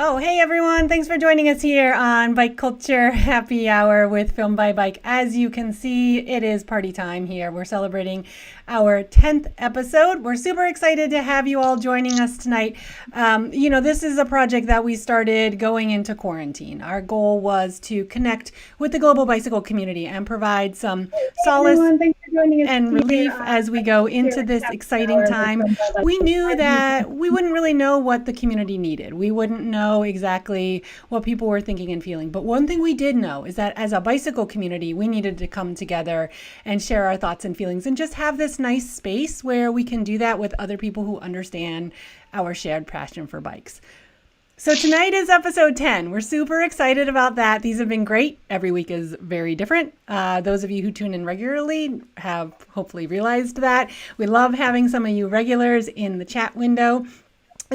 Oh, hey everyone. Thanks for joining us here on Bike Culture Happy Hour with Film by Bike. As you can see, it is party time here. We're celebrating our 10th episode. We're super excited to have you all joining us tonight. This is a project that we started going into quarantine. Our goal was to connect with the global bicycle community and provide some solace and relief as we go into this exciting time. We knew that we wouldn't really know what the community needed. We wouldn't know exactly what people were thinking and feeling. But one thing we did know is that as a bicycle community, we needed to come together and share our thoughts and feelings and just have this nice space where we can do that with other people who understand our shared passion for bikes. So tonight is episode 10. We're super excited about that. These have been great. Every week is very different. Those of you who tune in regularly have hopefully realized that. We love having some of you regulars in the chat window.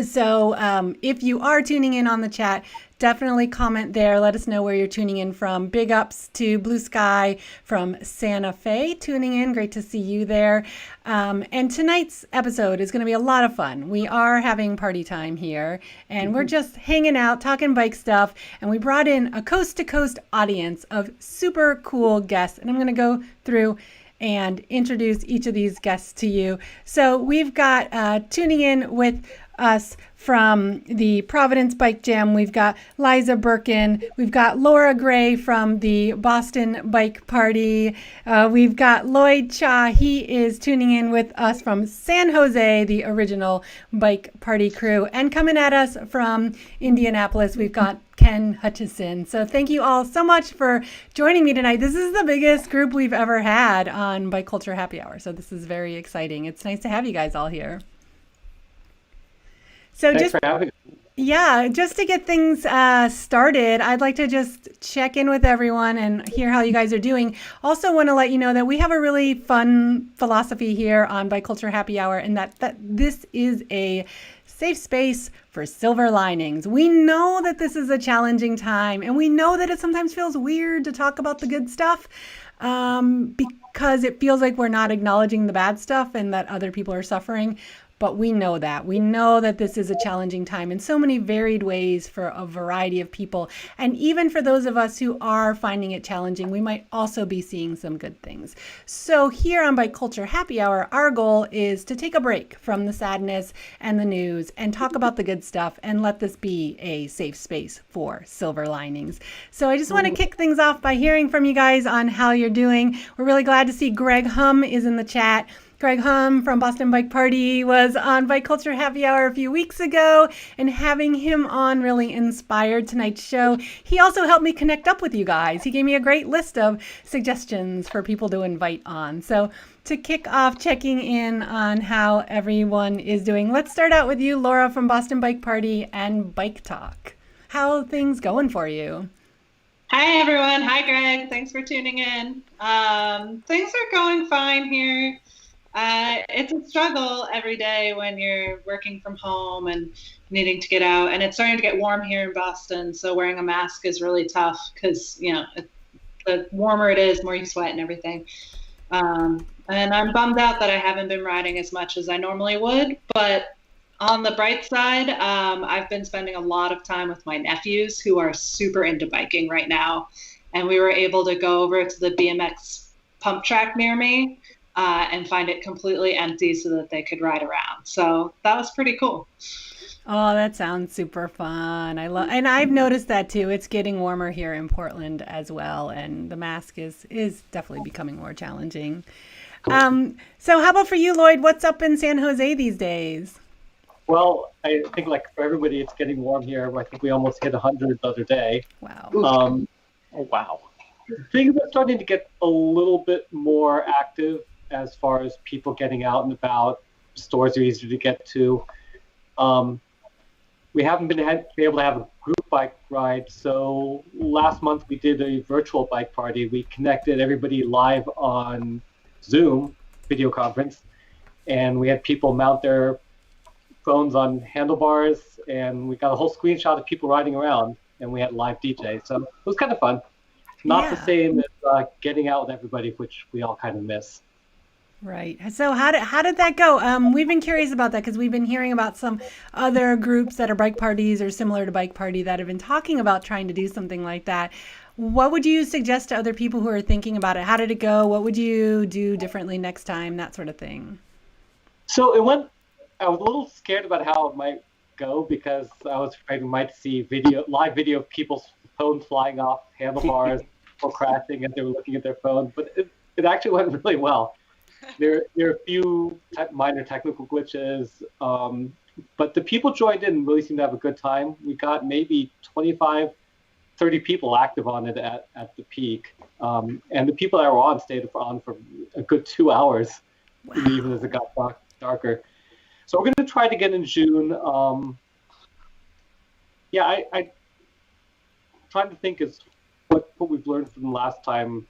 So if you are tuning in on the chat, definitely comment there. Let us know where you're tuning in from. Big ups to Blue Sky from Santa Fe tuning in. Great to see you there. And tonight's episode is going to be a lot of fun. We are having party time here and we're just hanging out, talking bike stuff. And we brought in a coast to coast audience of super cool guests. And I'm going to go through and introduce each of these guests to you. So we've got tuning in with us from the Providence Bike Jam. We've got Liza Burkin. We've got Laura Gray from the Boston Bike Party. We've got Lloyd Cha. He is tuning in with us from San Jose, the original Bike Party crew. And coming at us from Indianapolis, we've got Ken Hutchison. So thank you all so much for joining me tonight. This is the biggest group we've ever had on Bike Culture Happy Hour. So this is very exciting. It's nice to have you guys all here. So Thanks for having us. Yeah, just to get things started, I'd like to just check in with everyone and hear how you guys are doing. Also want to let you know that we have a really fun philosophy here on Bike Culture Happy Hour, and that this is a safe space for silver linings. We know that this is a challenging time, and we know that it sometimes feels weird to talk about the good stuff because it feels like we're not acknowledging the bad stuff and that other people are suffering. But we know that. We know that this is a challenging time in so many varied ways for a variety of people. And even for those of us who are finding it challenging, we might also be seeing some good things. So here on Bike Culture Happy Hour, our goal is to take a break from the sadness and the news and talk about the good stuff and let this be a safe space for silver linings. So I just want to kick things off by hearing from you guys on how you're doing. We're really glad to see Greg Hum is in the chat. Greg Hum from Boston Bike Party was on Bike Culture Happy Hour a few weeks ago, and having him on really inspired tonight's show. He also helped me connect up with you guys. He gave me a great list of suggestions for people to invite on. So to kick off checking in on how everyone is doing, let's start out with you, Laura from Boston Bike Party and Bike Talk. How are things going for you? Hi, everyone. Hi, Greg. Thanks for tuning in. Things are going fine here. It's a struggle every day when you're working from home and needing to get out. And it's starting to get warm here in Boston, so wearing a mask is really tough because, the warmer it is, the more you sweat and everything. And I'm bummed out that I haven't been riding as much as I normally would. But on the bright side, I've been spending a lot of time with my nephews who are super into biking right now. And we were able to go over to the BMX pump track near me and find it completely empty so that they could ride around. So that was pretty cool. Oh, that sounds super fun. And I've noticed that too. It's getting warmer here in Portland as well, and the mask is definitely becoming more challenging. So how about for you, Lloyd? What's up in San Jose these days? Well, I think like for everybody, it's getting warm here. I think we almost hit 100 the other day. Wow. Oh, wow. Things are starting to get a little bit more active as far as people getting out and about. Stores are easier to get to. We haven't been able to have a group bike ride, so last month we did a virtual bike party. We connected everybody live on Zoom video conference, and we had people mount their phones on handlebars, and we got a whole screenshot of people riding around, and we had live DJ, so it was kind of fun. Not the same as getting out with everybody, which we all kind of miss. Right. So how did that go? We've been curious about that because we've been hearing about some other groups that are bike parties or similar to Bike Party that have been talking about trying to do something like that. What would you suggest to other people who are thinking about it? How did it go? What would you do differently next time? That sort of thing. So I was a little scared about how it might go because I was afraid we might see live video of people's phones flying off handlebars or crashing as they were looking at their phone. But it actually went really well. There are a few minor technical glitches, but the people joined in and really seemed to have a good time. We got maybe 25, 30 people active on it at the peak. And the people that were on stayed on for a good 2 hours, even as it got darker. So we're going to try it again in June. I trying to think is what we've learned from the last time.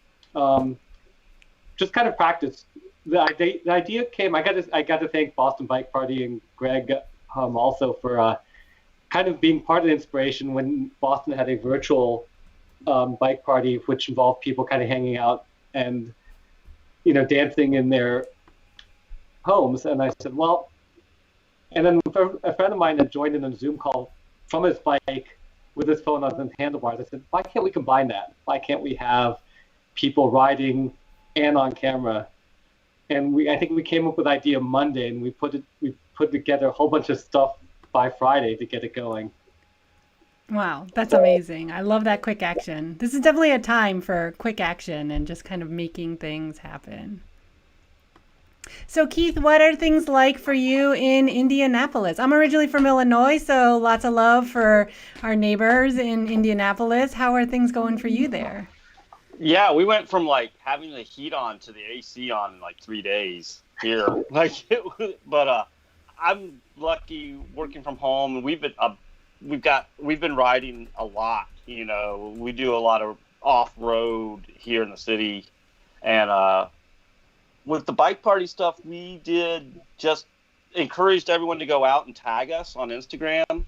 Just kind of practice. The idea came. I got to thank Boston Bike Party and Greg also for kind of being part of the inspiration when Boston had a virtual bike party, which involved people kind of hanging out and dancing in their homes. And I said, well, and then a friend of mine had joined in a Zoom call from his bike with his phone on his handlebars. I said, why can't we combine that? Why can't we have people riding and on camera? And I think we came up with the idea Monday, and we put together a whole bunch of stuff by Friday to get it going. Wow, that's amazing. I love that quick action. This is definitely a time for quick action and just kind of making things happen. So Keith, what are things like for you in Indianapolis? I'm originally from Illinois, so lots of love for our neighbors in Indianapolis. How are things going for you there? Yeah, we went from like having the heat on to the AC on in like 3 days here. But I'm lucky working from home, and we've been riding a lot. We do a lot of off-road here in the city, and with the bike party stuff, we did just encouraged everyone to go out and tag us on Instagram,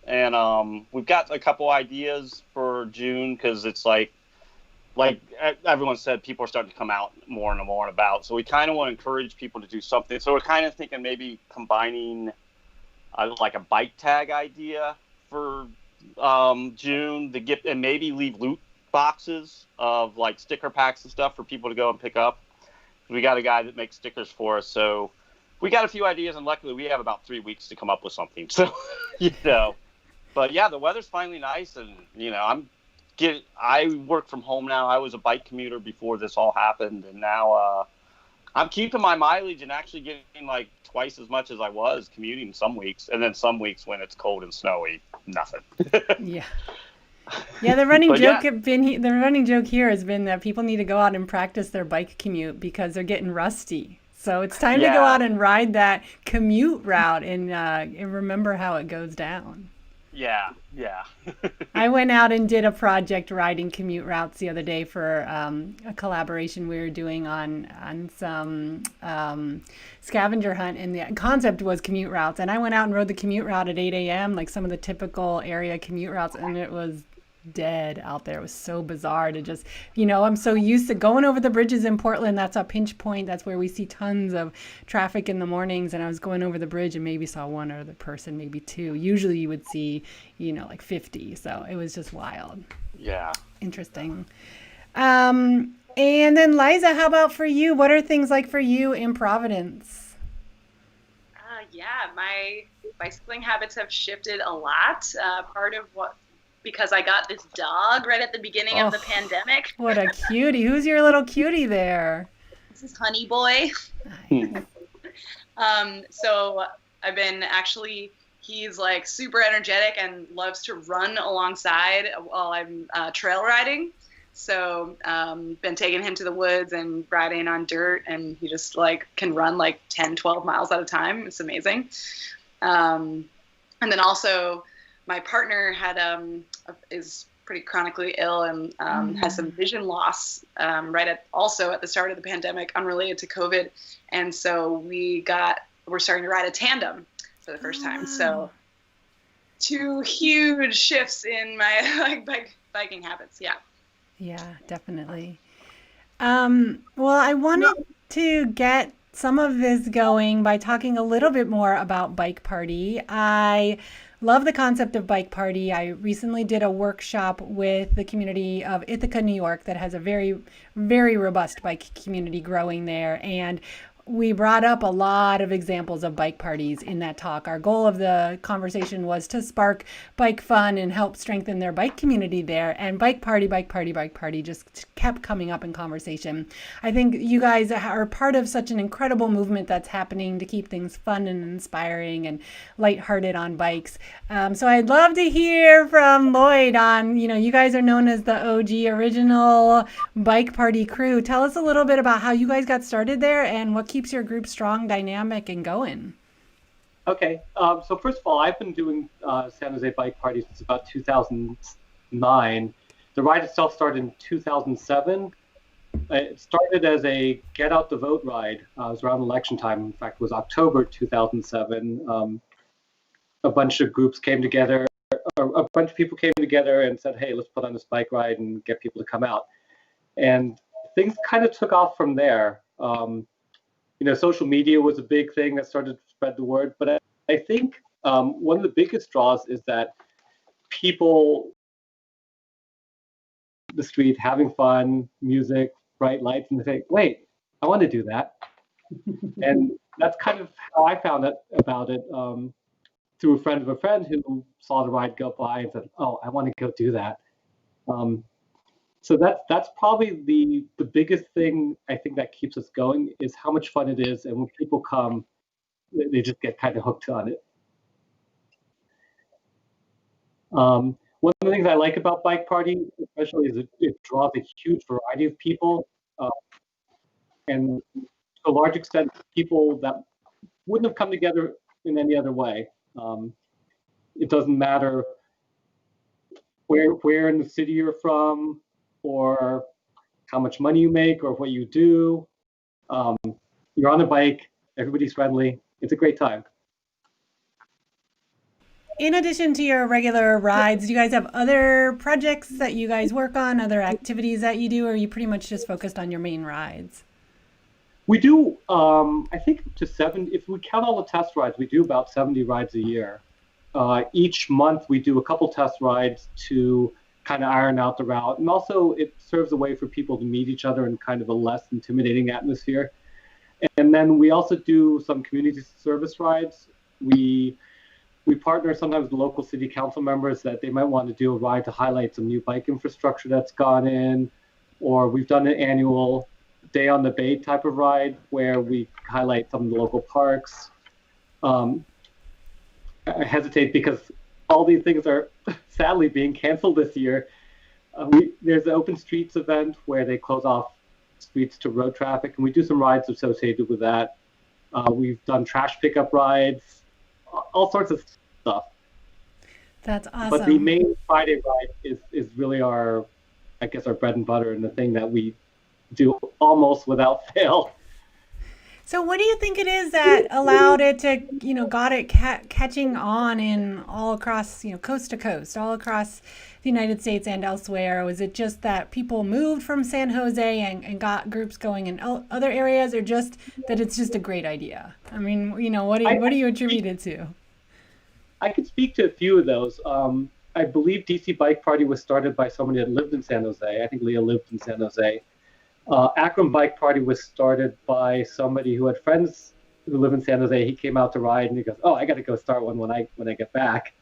and we've got a couple ideas for June because it's like everyone said, people are starting to come out more and more and about. So we kind of want to encourage people to do something. So we're kind of thinking maybe combining like a bike tag idea for June to get, and maybe leave loot boxes of like sticker packs and stuff for people to go and pick up. We got a guy that makes stickers for us. So we got a few ideas, and luckily we have about 3 weeks to come up with something. So, but yeah, the weather's finally nice, and I work from home now. I was a bike commuter before this all happened, and now I'm keeping my mileage and actually getting like twice as much as I was commuting some weeks, and then some weeks when it's cold and snowy, nothing. Yeah. Yeah, the running joke here has been that people need to go out and practice their bike commute because they're getting rusty. So it's time to go out and ride that commute route and remember how it goes down. Yeah. I went out and did a project riding commute routes the other day for a collaboration we were doing on some scavenger hunt, and the concept was commute routes. And I went out and rode the commute route at 8 a.m., like some of the typical area commute routes, and it was dead out there. It was so bizarre to just, I'm so used to going over the bridges in Portland. That's a pinch point. That's where we see tons of traffic in the mornings. And I was going over the bridge and maybe saw one other person, maybe two. Usually you would see, like 50. So it was just wild. Yeah. Interesting. And then Liza, how about for you? What are things like for you in Providence? My bicycling habits have shifted a lot. Part of because I got this dog right at the beginning of the pandemic. What a cutie. Who's your little cutie there? This is Honey Boy. So I've been he's like super energetic and loves to run alongside while I'm trail riding. So been taking him to the woods and riding on dirt, and he just like can run like 10, 12 miles at a time. It's amazing. And then also my partner is pretty chronically ill and has some vision loss also at the start of the pandemic, unrelated to COVID. And so we're starting to ride a tandem for the first time. So 2 huge shifts in my biking habits. Yeah. Yeah, definitely. Well, I wanted to get some of this going by talking a little bit more about Bike Party. I love the concept of Bike Party. I recently did a workshop with the community of Ithaca, New York, that has a very, very robust bike community growing there. And we brought up a lot of examples of bike parties in that talk. Our goal of the conversation was to spark bike fun and help strengthen their bike community there. And Bike Party just kept coming up in conversation. I think you guys are part of such an incredible movement that's happening to keep things fun and inspiring and lighthearted on bikes. So I'd love to hear from Lloyd on, you guys are known as the OG original Bike Party crew. Tell us a little bit about how you guys got started there and what keeps your group strong, dynamic, and going. Okay, so first of all, I've been doing San Jose Bike Party since about 2009. The ride itself started in 2007. It started as a get out the vote ride. It was around election time. In fact, it was October 2007. A bunch of groups came together, or a bunch of people came together and said, hey, let's put on this bike ride and get people to come out. And things kind of took off from there. Social media was a big thing that started to spread the word. But I think one of the biggest draws is that people, the street, having fun, music, bright lights, and they say, wait, I want to do that. And that's kind of how I found out about it through a friend of a friend who saw the ride go by and said, oh, I want to go do that. So that's probably the biggest thing I think that keeps us going is how much fun it is. And when people come, they just get kind of hooked on it. One of the things I like about Bike Party, especially, is it draws a huge variety of people. And to a large extent, people that wouldn't have come together in any other way. It doesn't matter where in the city you're from, or how much money you make, or what you do. You're on a bike, everybody's friendly. It's a great time. In addition to your regular rides, do you guys have other projects that you guys work on, other activities that you do, or are you pretty much just focused on your main rides? We do, I think, up to 7. If we count all the test rides, we do about 70 rides a year. Each month, we do a couple test rides to kind of iron out the route. And also, it serves a way for people to meet each other in kind of a less intimidating atmosphere. And then we also do some community service rides. We partner sometimes with local city council members that they might want to do a ride to highlight some new bike infrastructure that's gone in. Or we've done an annual Day on the Bay type of ride where we highlight some of the local parks. I hesitate because all these things are sadly being canceled this year. There's an Open Streets event where they close off streets to road traffic, and we do some rides associated with that. We've done trash pickup rides, all sorts of stuff. That's awesome. But the main Friday ride is really our bread and butter, and the thing that we do almost without fail. So what do you think it is that allowed it to, got it catching on in all across, coast to coast, all across the United States and elsewhere? Was it just that people moved from San Jose and got groups going in other areas, or just that it's just a great idea? I mean, what do you attribute it to? I could speak to a few of those. I believe DC Bike Party was started by somebody that lived in San Jose. I think Leah lived in San Jose. Akron Bike Party was started by somebody who had friends who live in San Jose. He came out to ride, and he goes, "Oh, I got to go start one when I get back."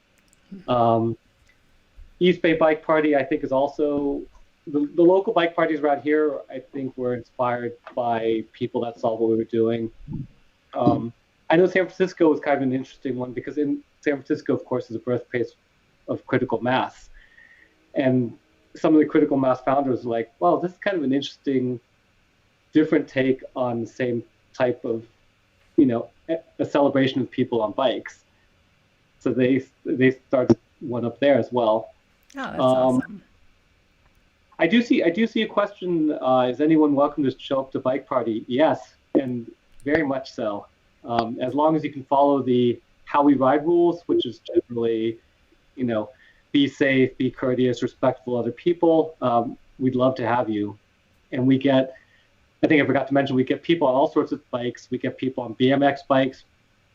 East Bay Bike Party, I think, is also the local bike parties around here. I think were inspired by people that saw what we were doing. I know San Francisco was kind of an interesting one because in San Francisco, of course, is the birthplace of critical mass, and some of the critical mass founders were like, well, this is kind of an interesting, different take on the same type of, a celebration of people on bikes. So they started one up there as well. Oh, that's awesome. I do see a question. Is anyone welcome to show up to Bike Party? Yes, and very much so. As long as you can follow the how we ride rules, which is generally, be safe, be courteous, respectful of other people. We'd love to have you. And we get I think I forgot to mention, we get people on all sorts of bikes. We get people on BMX bikes.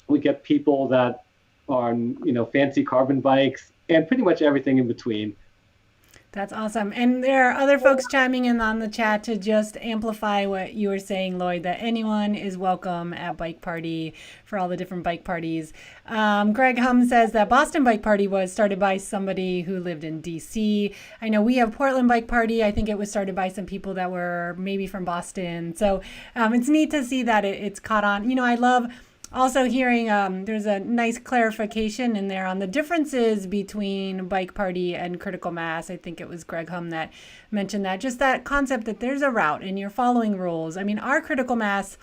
We get people that are on, fancy carbon bikes, and pretty much everything in between. That's awesome. And there are other folks chiming in on the chat to just amplify what you were saying, Lloyd, that anyone is welcome at Bike Party for all the different bike parties. Greg Hum says that Boston Bike Party was started by somebody who lived in DC. I know we have Portland Bike Party. I think it was started by some people that were maybe from Boston. So it's neat to see that it's caught on. I love also hearing there's a nice clarification in there on the differences between Bike Party and Critical Mass. I think it was Greg Hum that mentioned that. Just that concept that there's a route and you're following rules. I mean, our Critical Mass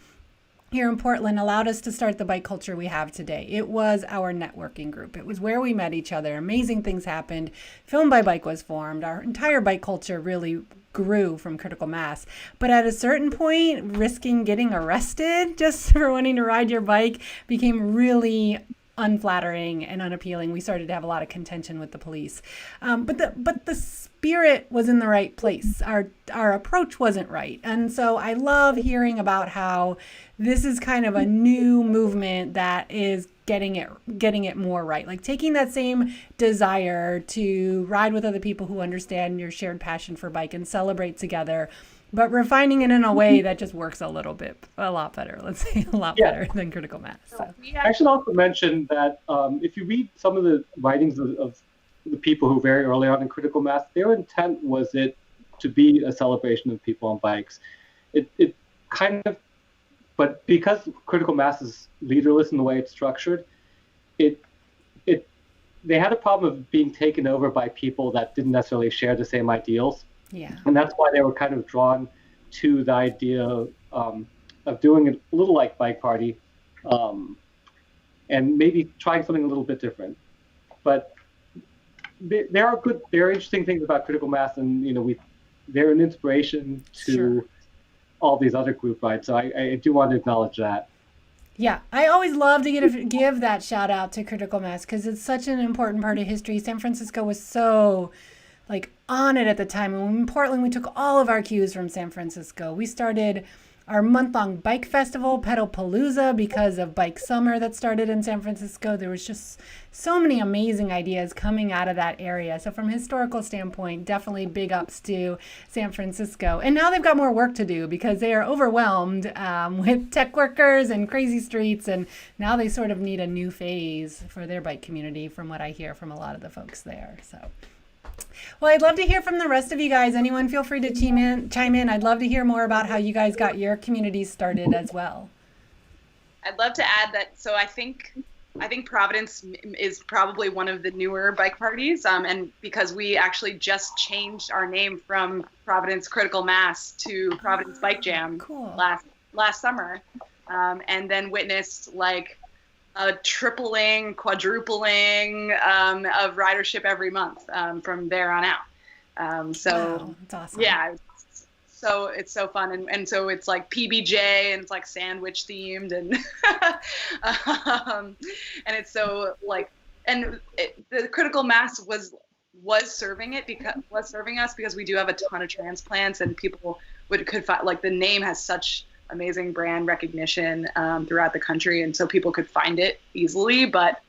here in Portland allowed us to start the bike culture we have today. It was our networking group. It was where we met each other. Amazing things happened. Film by Bike was formed. Our entire bike culture really grew from Critical Mass. But at a certain point, risking getting arrested just for wanting to ride your bike became really unflattering and unappealing. We started to have a lot of contention with the police. But the spirit was in the right place. Our approach wasn't right. And so I love hearing about how this is kind of a new movement that is getting it more right. Like taking that same desire to ride with other people who understand your shared passion for bike and celebrate together, but refining it in a way that just works a lot better. Let's say a lot better than Critical Mass. So. I should also mention that if you read some of the writings of the people who very early on in Critical Mass, their intent was it to be a celebration of people on bikes. It kind of, but because Critical Mass is leaderless in the way it's structured, they had a problem of being taken over by people that didn't necessarily share the same ideals. Yeah. And that's why they were kind of drawn to the idea of doing it a little like Bike Party, and maybe trying something a little bit different. But there are interesting things about Critical Mass, and they're an inspiration to all these other group rides. So I do want to acknowledge that. Yeah, I always love to give that shout out to Critical Mass because it's such an important part of history. San Francisco was so on it at the time. And in Portland, we took all of our cues from San Francisco. We started our month-long bike festival, Pedalpalooza, because of Bike Summer that started in San Francisco. There was just so many amazing ideas coming out of that area. So from a historical standpoint, definitely big ups to San Francisco. And now they've got more work to do because they are overwhelmed with tech workers and crazy streets. And now they sort of need a new phase for their bike community, from what I hear from a lot of the folks there. So. Well, I'd love to hear from the rest of you guys. Anyone feel free to chime in. I'd love to hear more about how you guys got your communities started as well. I'd love to add that. So I think Providence is probably one of the newer bike parties, and because we actually just changed our name from Providence Critical Mass to Providence Bike Jam last summer, and then witnessed a tripling, quadrupling of ridership every month from there on out. Wow, that's awesome. Yeah, so it's so fun, and so it's like PBJ and it's like sandwich themed, and and it's so the Critical Mass was serving us because we do have a ton of transplants, and people could find the name has such amazing brand recognition throughout the country, and so people could find it easily, but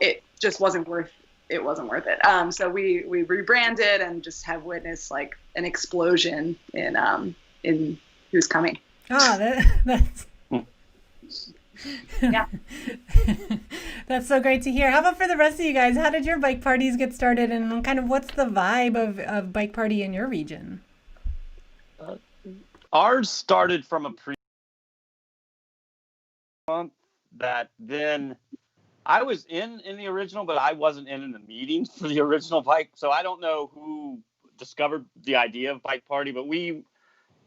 it just wasn't worth it. So we rebranded and just have witnessed an explosion in who's coming. Oh, that's yeah. That's so great to hear. How about for the rest of you guys? How did your bike parties get started, and kind of what's the vibe of bike party in your region? Ours started from a month that then I was in the original, but I wasn't in the meetings for the original bike. So I don't know who discovered the idea of Bike Party, but we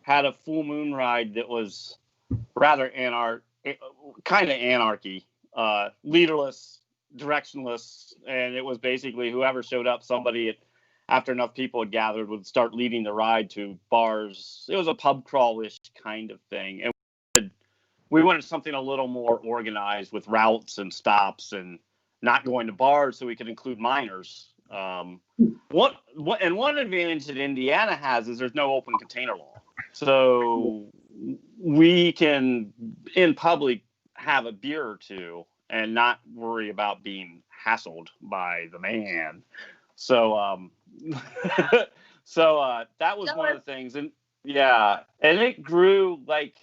had a full moon ride that was rather kind of anarchy, leaderless, directionless. And it was basically whoever showed up, somebody after enough people had gathered would start leading the ride to bars. It was a pub crawl-ish kind of thing. And we wanted something a little more organized with routes and stops and not going to bars so we could include minors. One advantage that Indiana has is there's no open container law. So we can in public have a beer or two and not worry about being hassled by the man. So that was one of the things. And yeah, and it grew like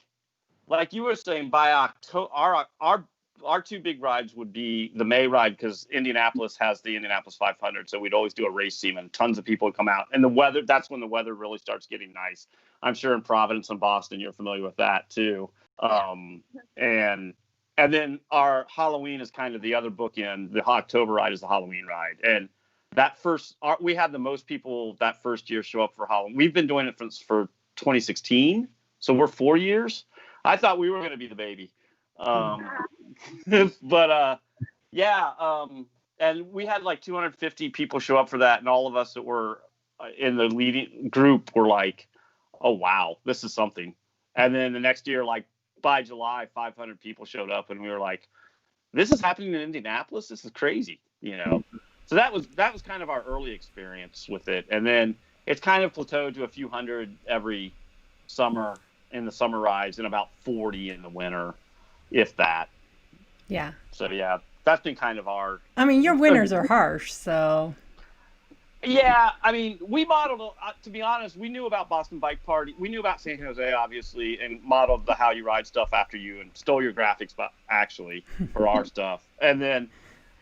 you were saying by October. Our two big rides would be the May ride, because Indianapolis has the Indianapolis 500, so we'd always do a race team and tons of people would come out. And the weather, that's when the weather really starts getting nice. I'm sure in Providence and Boston you're familiar with that too. And then our Halloween is kind of the other bookend. The October ride is the Halloween ride, and we had the most people that first year show up for Halloween. We've been doing it for 2016, so we're 4 years. I thought we were going to be the baby. But and we had like 250 people show up for that, and all of us that were in the leading group were like, oh wow, this is something. And then the next year, like by July, 500 people showed up, and we were like, this is happening in Indianapolis, this is crazy, so that was kind of our early experience with it. And then it's kind of plateaued to a few hundred every summer in the summer rides, and about 40 in the winter, if that. Yeah. So yeah, that's been kind of our. I mean, your winters are harsh, so. Yeah, I mean, we modeled. To be honest, we knew about Boston Bike Party. We knew about San Jose, obviously, and modeled the How You Ride stuff after you, and stole your graphics, actually, for our stuff. And then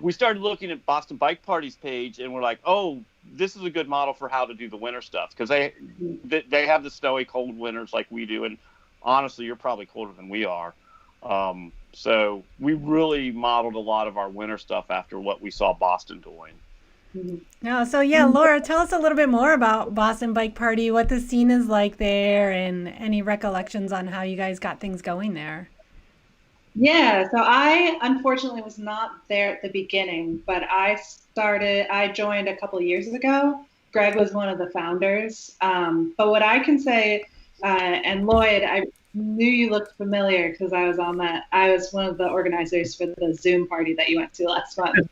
we started looking at Boston Bike Party's page, and we're like, oh, this is a good model for how to do the winter stuff, because they have the snowy, cold winters like we do, and honestly, you're probably colder than we are. So we really modeled a lot of our winter stuff after what we saw Boston doing. No, so yeah, Laura, tell us a little bit more about Boston Bike Party, what the scene is like there, and any recollections on how you guys got things going there. Yeah, so I unfortunately was not there at the beginning, but I joined a couple of years ago. Greg was one of the founders. But what I can say, and Lloyd, I knew you looked familiar because I was one of the organizers for the Zoom party that you went to last month.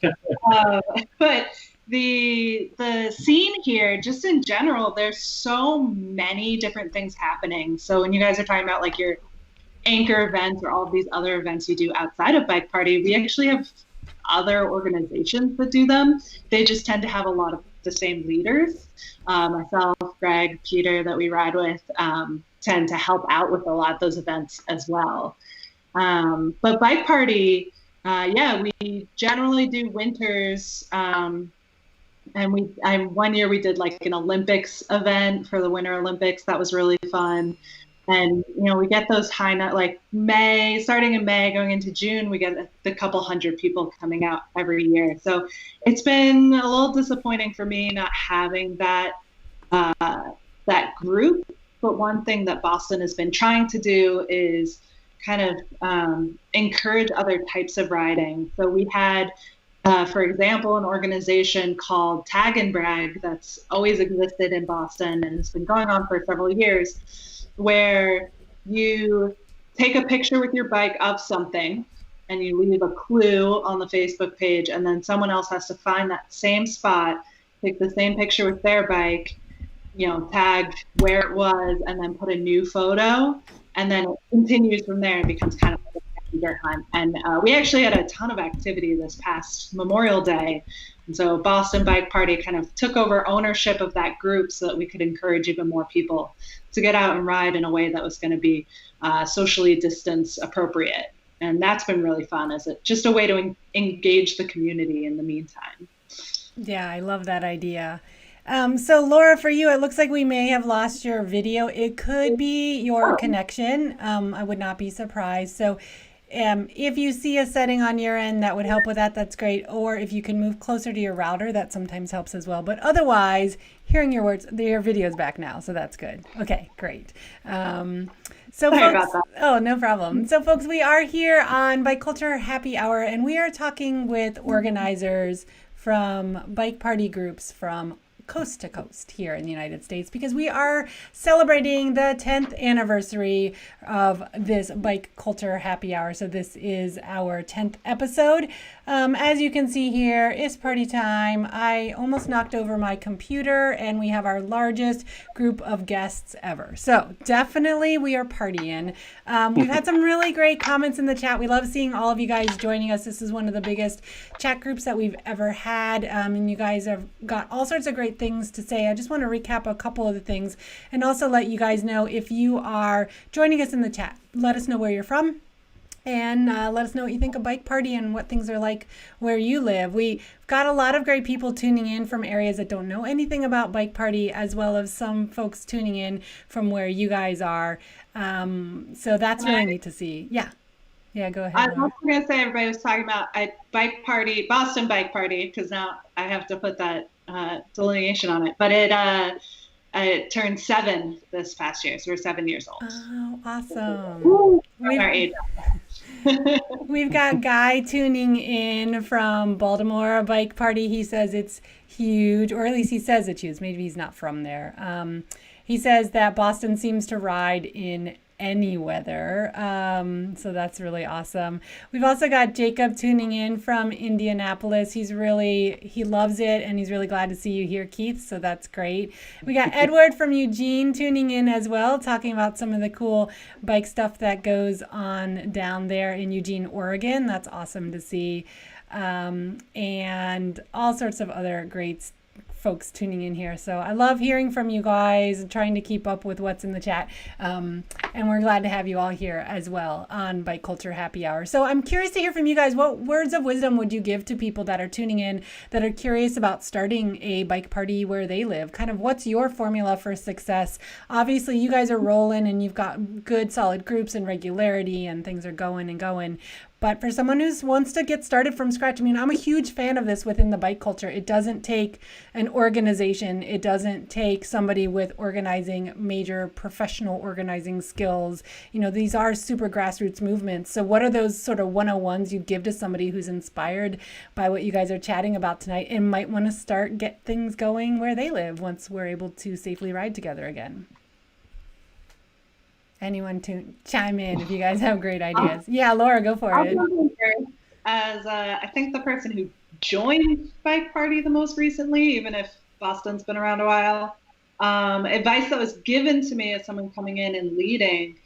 But the scene here, just in general, there's so many different things happening. So when you guys are talking about like your anchor events or all of these other events you do outside of Bike Party, we actually have other organizations that do them. They just tend to have a lot of the same leaders. Myself, Greg, Peter, that we ride with, tend to help out with a lot of those events as well. But Bike Party, we generally do winters. And one year we did like an Olympics event for the Winter Olympics. That was really fun. And, we get those high night, like starting in May, going into June, we get a couple hundred people coming out every year. So it's been a little disappointing for me not having that group. But one thing that Boston has been trying to do is kind of encourage other types of riding. So we had, for example, an organization called Tag and Brag that's always existed in Boston and has been going on for several years, where you take a picture with your bike of something and you leave a clue on the Facebook page, and then someone else has to find that same spot, take the same picture with their bike, tag where it was, and then put a new photo, and then it continues from there and becomes kind of like a scavenger hunt. And we actually had a ton of activity this past Memorial Day. And so Boston Bike Party kind of took over ownership of that group so that we could encourage even more people to get out and ride in a way that was going to be socially distance appropriate. And that's been really fun as just a way to engage the community in the meantime. Yeah, I love that idea. So Laura, for you, it looks like we may have lost your video. It could be your connection. I would not be surprised. So if you see a setting on your end that would help with that, that's great. Or if you can move closer to your router, that sometimes helps as well. But otherwise, hearing your words, your video's back now, so that's good. Okay, great. So folks, oh, no problem. So folks, we are here on Bike Culture Happy Hour, and we are talking with organizers from bike party groups from coast to coast here in the United States, because we are celebrating the 10th anniversary of this Bike Culture Happy Hour. So this is our 10th episode. As you can see here, it's party time. I almost knocked over my computer, and we have our largest group of guests ever. So definitely we are partying. We've had some really great comments in the chat. We love seeing all of you guys joining us. This is one of the biggest chat groups that we've ever had, and you guys have got all sorts of great things to say. I just want to recap a couple of the things and also let you guys know if you are joining us in the chat. Let us know where you're from. And let us know what you think of Bike Party and what things are like where you live. We've got a lot of great people tuning in from areas that don't know anything about Bike Party, as well as some folks tuning in from where you guys are. So that's really neat to see. Yeah, go ahead. I was also going to say, everybody was talking about Bike Party, Boston Bike Party, because now I have to put that delineation on it. But it turned 7 this past year, so we're 7 years old. Oh, awesome. Woo! Our age. We've got Guy tuning in from Baltimore Bike Party. He says it's huge, or at least he says it's huge. Maybe he's not from there. He says that Boston seems to ride in any weather. So that's really awesome. We've also got Jacob tuning in from Indianapolis. He loves it, and he's really glad to see you here, Keith. So that's great. We got Edward from Eugene tuning in as well, talking about some of the cool bike stuff that goes on down there in Eugene, Oregon. That's awesome to see. And all sorts of other great folks tuning in here. So I love hearing from you guys and trying to keep up with what's in the chat. And we're glad to have you all here as well on Bike Culture Happy Hour. So I'm curious to hear from you guys. What words of wisdom would you give to people that are tuning in, that are curious about starting a bike party where they live? Kind of what's your formula for success? Obviously, you guys are rolling and you've got good solid groups and regularity and things are going and going. But for someone who wants to get started from scratch, I mean, I'm a huge fan of this within the bike culture. It doesn't take an organization. It doesn't take somebody with major professional organizing skills. You know, these are super grassroots movements. So what are those sort of 101s you give to somebody who's inspired by what you guys are chatting about tonight and might want to get things going where they live once we're able to safely ride together again? Anyone to chime in if you guys have great ideas. Yeah, Laura, go for it. As I think the person who joined Bike Party the most recently, even if Boston's been around a while, advice that was given to me as someone coming in and leading,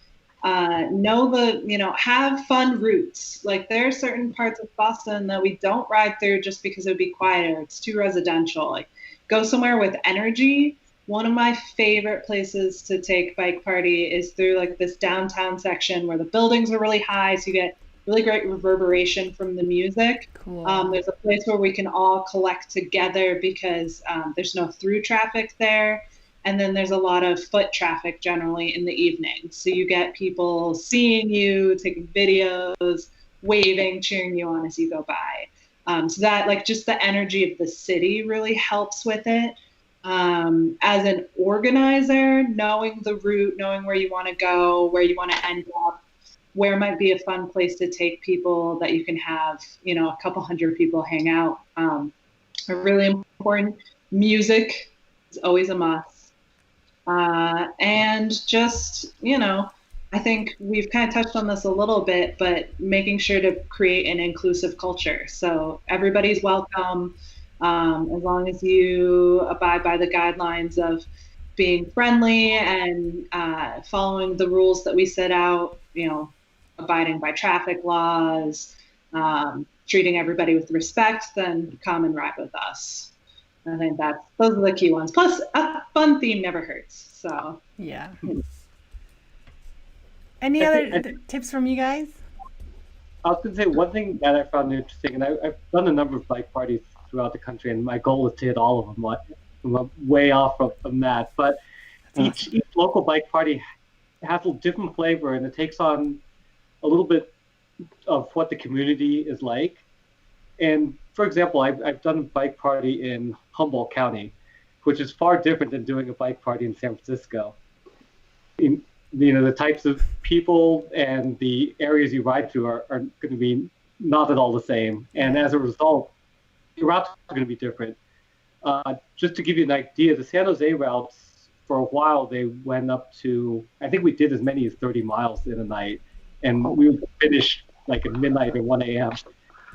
have fun routes. Like, there are certain parts of Boston that we don't ride through just because it would be quieter. It's too residential. Like, go somewhere with energy. One of my favorite places to take Bike Party is through like this downtown section where the buildings are really high, so you get really great reverberation from the music. Cool. There's a place where we can all collect together because there's no through traffic there. And then there's a lot of foot traffic generally in the evening. So you get people seeing you, taking videos, waving, cheering you on as you go by. So that, like, just the energy of the city really helps with it. As an organizer, knowing the route, knowing where you want to go, where you want to end up, where might be a fun place to take people that you can have, a couple hundred people hang out, are really important. Music is always a must. And just, I think we've kind of touched on this a little bit, but making sure to create an inclusive culture. So everybody's welcome. As long as you abide by the guidelines of being friendly and following the rules that we set out, abiding by traffic laws, treating everybody with respect, then come and ride with us. I think those are the key ones. Plus, a fun theme never hurts. So yeah. Any other tips from you guys? I was going to say one thing that I found interesting, and I've done a number of bike parties throughout the country, and my goal is to hit all of them. I'm way off from that, but each local bike party has a different flavor, and it takes on a little bit of what the community is like. And for example, I've done a bike party in Humboldt County, which is far different than doing a bike party in San Francisco. The types of people and the areas you ride through are going to be not at all the same, and as a result, the routes are going to be different. Just to give you an idea, the San Jose routes, for a while, they went up to, I think we did as many as 30 miles in a night, and we would finish like at midnight or 1 a.m.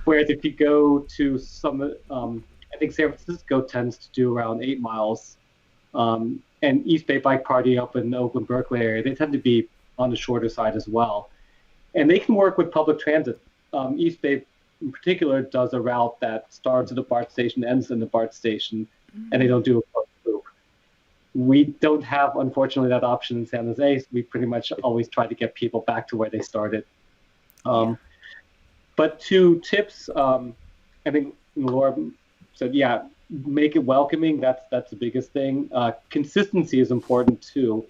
Whereas if you go to some, I think San Francisco tends to do around 8 miles, and East Bay Bike Party up in the Oakland, Berkeley area, they tend to be on the shorter side as well. And they can work with public transit. East Bay in particular does a route that starts at the BART station, ends in the BART station, and they don't do a closed loop. We don't have, unfortunately, that option in San Jose. So we pretty much always try to get people back to where they started. But two tips, I think Laura said, yeah, make it welcoming. That's the biggest thing. Consistency is important too.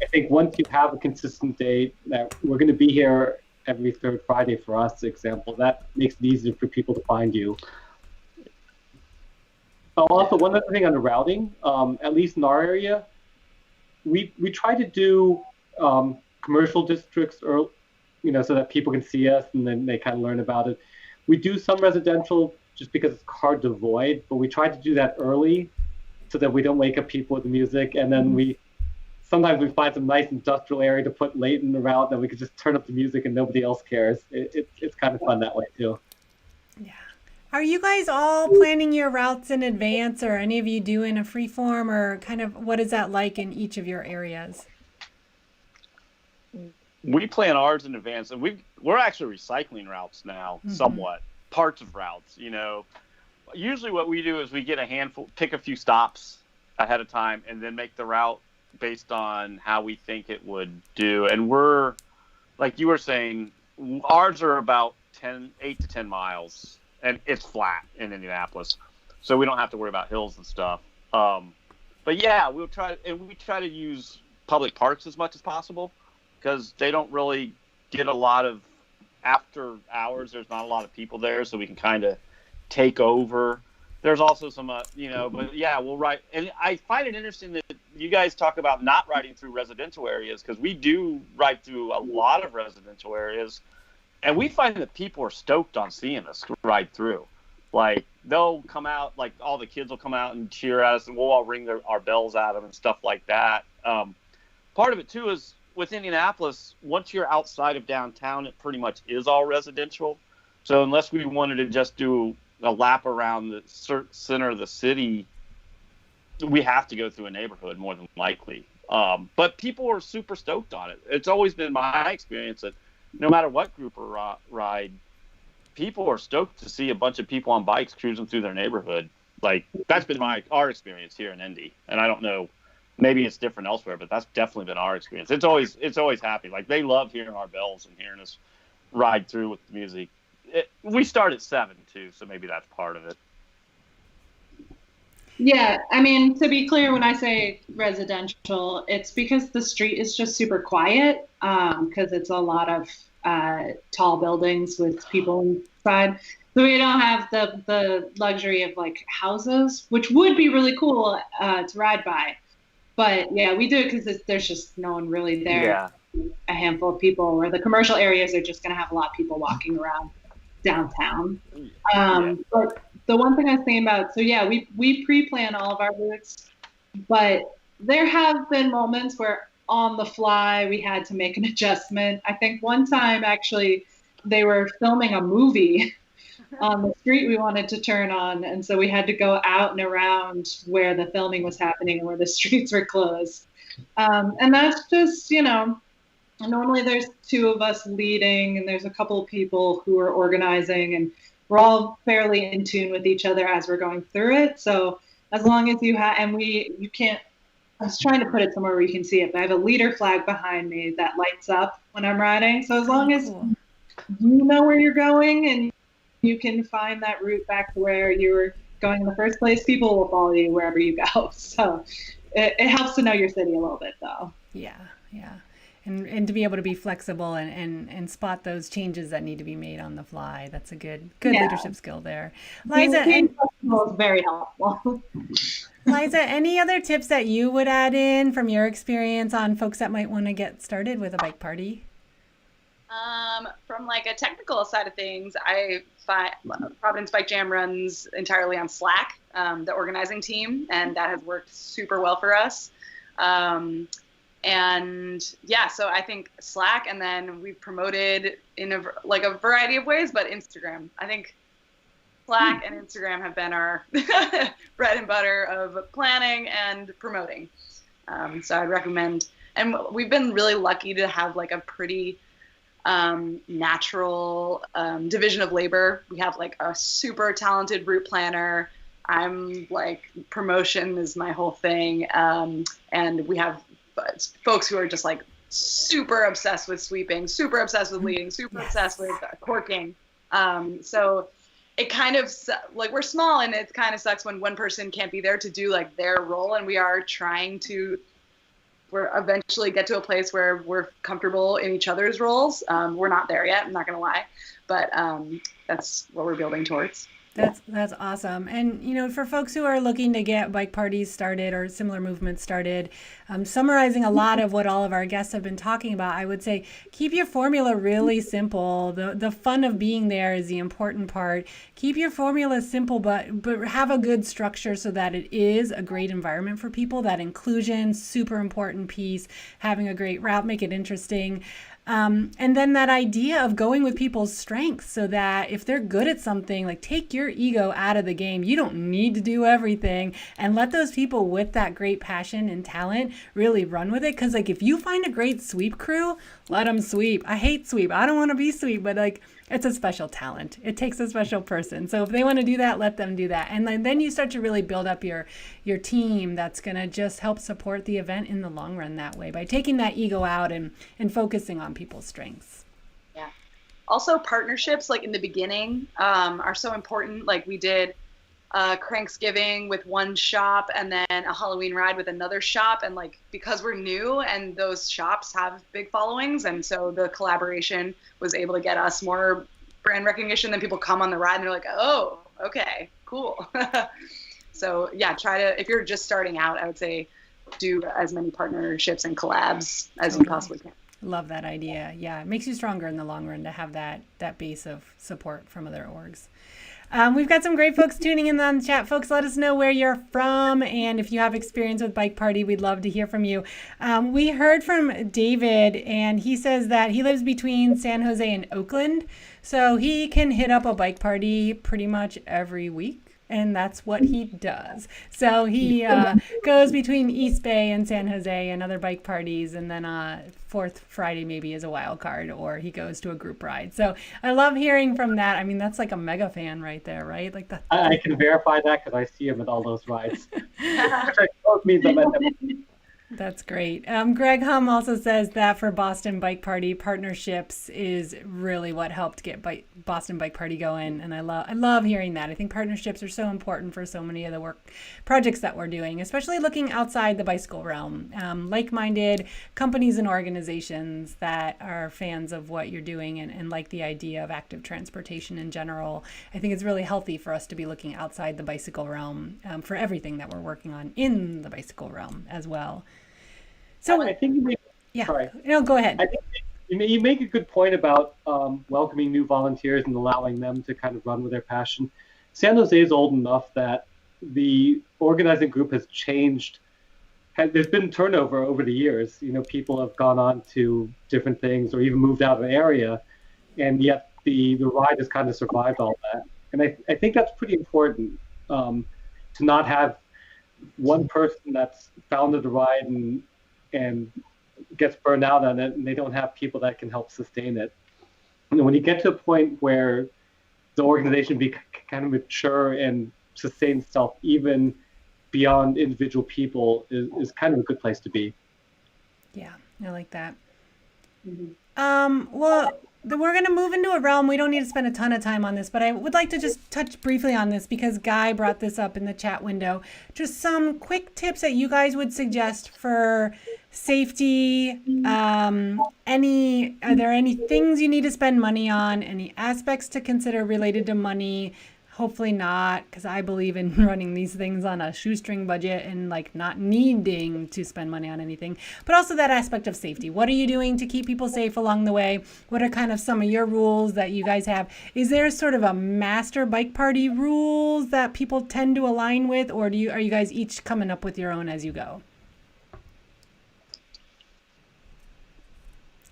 I think once you have a consistent date that we're going to be here every third Friday for us, example, that makes it easier for people to find you. Also, one other thing on the routing, at least in our area, we try to do commercial districts, or so that people can see us and then they kind of learn about it. We do some residential just because it's hard to avoid, but we try to do that early so that we don't wake up people with the music. And then sometimes we find some nice industrial area to put late in the route that we could just turn up the music and nobody else cares. It's kind of fun that way too. Yeah. Are you guys all planning your routes in advance, or any of you doing a free form, or kind of what is that like in each of your areas? We plan ours in advance, and we're actually recycling routes now, somewhat. Parts of routes, Usually what we do is we get a handful, pick a few stops ahead of time, and then make the route based on how we think it would do. And we're, like you were saying, ours are about 8 to 10 miles, and it's flat in Indianapolis, so we don't have to worry about hills and stuff. But yeah, we try to use public parks as much as possible, because they don't really get a lot of after hours. There's not a lot of people there, so we can kind of take over. There's also some, but yeah, we'll ride. And I find it interesting that you guys talk about not riding through residential areas, because we do ride through a lot of residential areas, and we find that people are stoked on seeing us ride through. Like, they'll come out, like all the kids will come out and cheer at us, and we'll all ring our bells at them and stuff like that. Part of it too is, with Indianapolis, once you're outside of downtown, it pretty much is all residential. So unless we wanted to just do a lap around the center of the city, we have to go through a neighborhood more than likely. But people are super stoked on it. It's always been my experience that no matter what group or ride, people are stoked to see a bunch of people on bikes cruising through their neighborhood. Like, that's been our experience here in Indy. And I don't know, maybe it's different elsewhere, but that's definitely been our experience. It's always happy. Like, they love hearing our bells and hearing us ride through with the music. We start at 7 too, so maybe that's part of it. Yeah, I mean, to be clear, when I say residential, it's because the street is just super quiet, because it's a lot of tall buildings with people inside. So we don't have the luxury of like houses, which would be really cool to ride by. But yeah, we do it because there's just no one really there. Yeah. A handful of people, or the commercial areas are just going to have a lot of people walking around downtown. But the one thing I was thinking about, so yeah, we pre-plan all of our routes, but there have been moments where on the fly we had to make an adjustment. I think one time actually they were filming a movie on the street we wanted to turn on, and so we had to go out and around where the filming was happening and where the streets were closed. And that's just, normally there's 2 of us leading, and there's a couple of people who are organizing, and we're all fairly in tune with each other as we're going through it. So as long as you have, and you can't, I was trying to put it somewhere where you can see it, but I have a leader flag behind me that lights up when I'm riding. So as long as you know where you're going and you can find that route back to where you were going in the first place, people will follow you wherever you go. So it helps to know your city a little bit, though. Yeah. And to be able to be flexible and spot those changes that need to be made on the fly. That's a good leadership skill there. Liza, being flexible is very helpful. Liza, any other tips that you would add in from your experience on folks that might want to get started with a bike party? From like a technical side of things, I find Providence Bike Jam runs entirely on Slack, the organizing team, and that has worked super well for us. And yeah, so I think Slack, and then we've promoted in a variety of ways, but Instagram. I think Slack and Instagram have been our bread and butter of planning and promoting. So I'd recommend, and we've been really lucky to have like a pretty natural division of labor. We have like a super talented route planner. I'm like, promotion is my whole thing. And we have folks who are just like super obsessed with sweeping, super obsessed with leading, super obsessed with corking. So it kind of, like, we're small, and it kind of sucks when one person can't be there to do like their role. And we are trying to, we're eventually get to a place where we're comfortable in each other's roles. We're not there yet, I'm not going to lie, but that's what we're building towards. That's awesome. And, you know, for folks who are looking to get bike parties started or similar movements started, summarizing a lot of what all of our guests have been talking about, I would say keep your formula really simple. The fun of being there is the important part. Keep your formula simple, but have a good structure so that it is a great environment for people. That inclusion, super important piece, having a great route, make it interesting. And then that idea of going with people's strengths, so that if they're good at something, like, take your ego out of the game. You don't need to do everything, and let those people with that great passion and talent really run with it. Because like, if you find a great sweep crew, let them sweep. I hate sweep. I don't want to be sweep, but like, it's a special talent. It takes a special person. So if they want to do that, let them do that. And then you start to really build up your team that's going to just help support the event in the long run that way, by taking that ego out and focusing on people's strengths. Yeah. Also, partnerships, like in the beginning, are so important. Like, we did Cranksgiving with one shop, and then a Halloween ride with another shop. And like, because we're new and those shops have big followings, and so the collaboration was able to get us more brand recognition. Then people come on the ride and they're like, oh, okay, cool. So yeah, if you're just starting out, I would say do as many partnerships and collabs as you possibly can. Love that idea. Yeah, it makes you stronger in the long run to have that base of support from other orgs. We've got some great folks tuning in on the chat. Folks, let us know where you're from, and if you have experience with Bike Party, we'd love to hear from you. We heard from David, and he says that he lives between San Jose and Oakland, so he can hit up a bike party pretty much every week. And that's what he does. So he goes between East Bay and San Jose and other bike parties, and then fourth Friday maybe is a wild card, or he goes to a group ride. So I love hearing from that. I mean, that's like a mega fan right there, right? Like that. I can verify that because I see him at all those rides. Which means I'm at them. That's great. Greg Hum also says that for Boston Bike Party, partnerships is really what helped get Boston Bike Party going, and I love hearing that. I think partnerships are so important for so many of the work projects that we're doing, especially looking outside the bicycle realm. Like-minded companies and organizations that are fans of what you're doing and like the idea of active transportation in general. I think it's really healthy for us to be looking outside the bicycle realm for everything that we're working on in the bicycle realm as well. So I think you make, sorry. No, go ahead. I think you make a good point about welcoming new volunteers and allowing them to kind of run with their passion. San Jose is old enough that the organizing group has changed. There's been turnover over the years. You know, people have gone on to different things or even moved out of the area, and yet the ride has kind of survived all that. And I think that's pretty important, to not have one person that's founded the ride and gets burned out on it, and they don't have people that can help sustain it. And when you get to a point where the organization be kind of mature and sustain itself even beyond individual people is kind of a good place to be. Yeah, I like that. Well, we're going to move into a realm. We don't need to spend a ton of time on this, but I would like to just touch briefly on this because Guy brought this up in the chat window. Just some quick tips that you guys would suggest for safety. Are there any things you need to spend money on? Any aspects to consider related to money? Hopefully not, because I believe in running these things on a shoestring budget and like not needing to spend money on anything. But also that aspect of safety. What are you doing to keep people safe along the way? What are kind of some of your rules that you guys have? Is there sort of a master bike party rules that people tend to align with, or are you guys each coming up with your own as you go?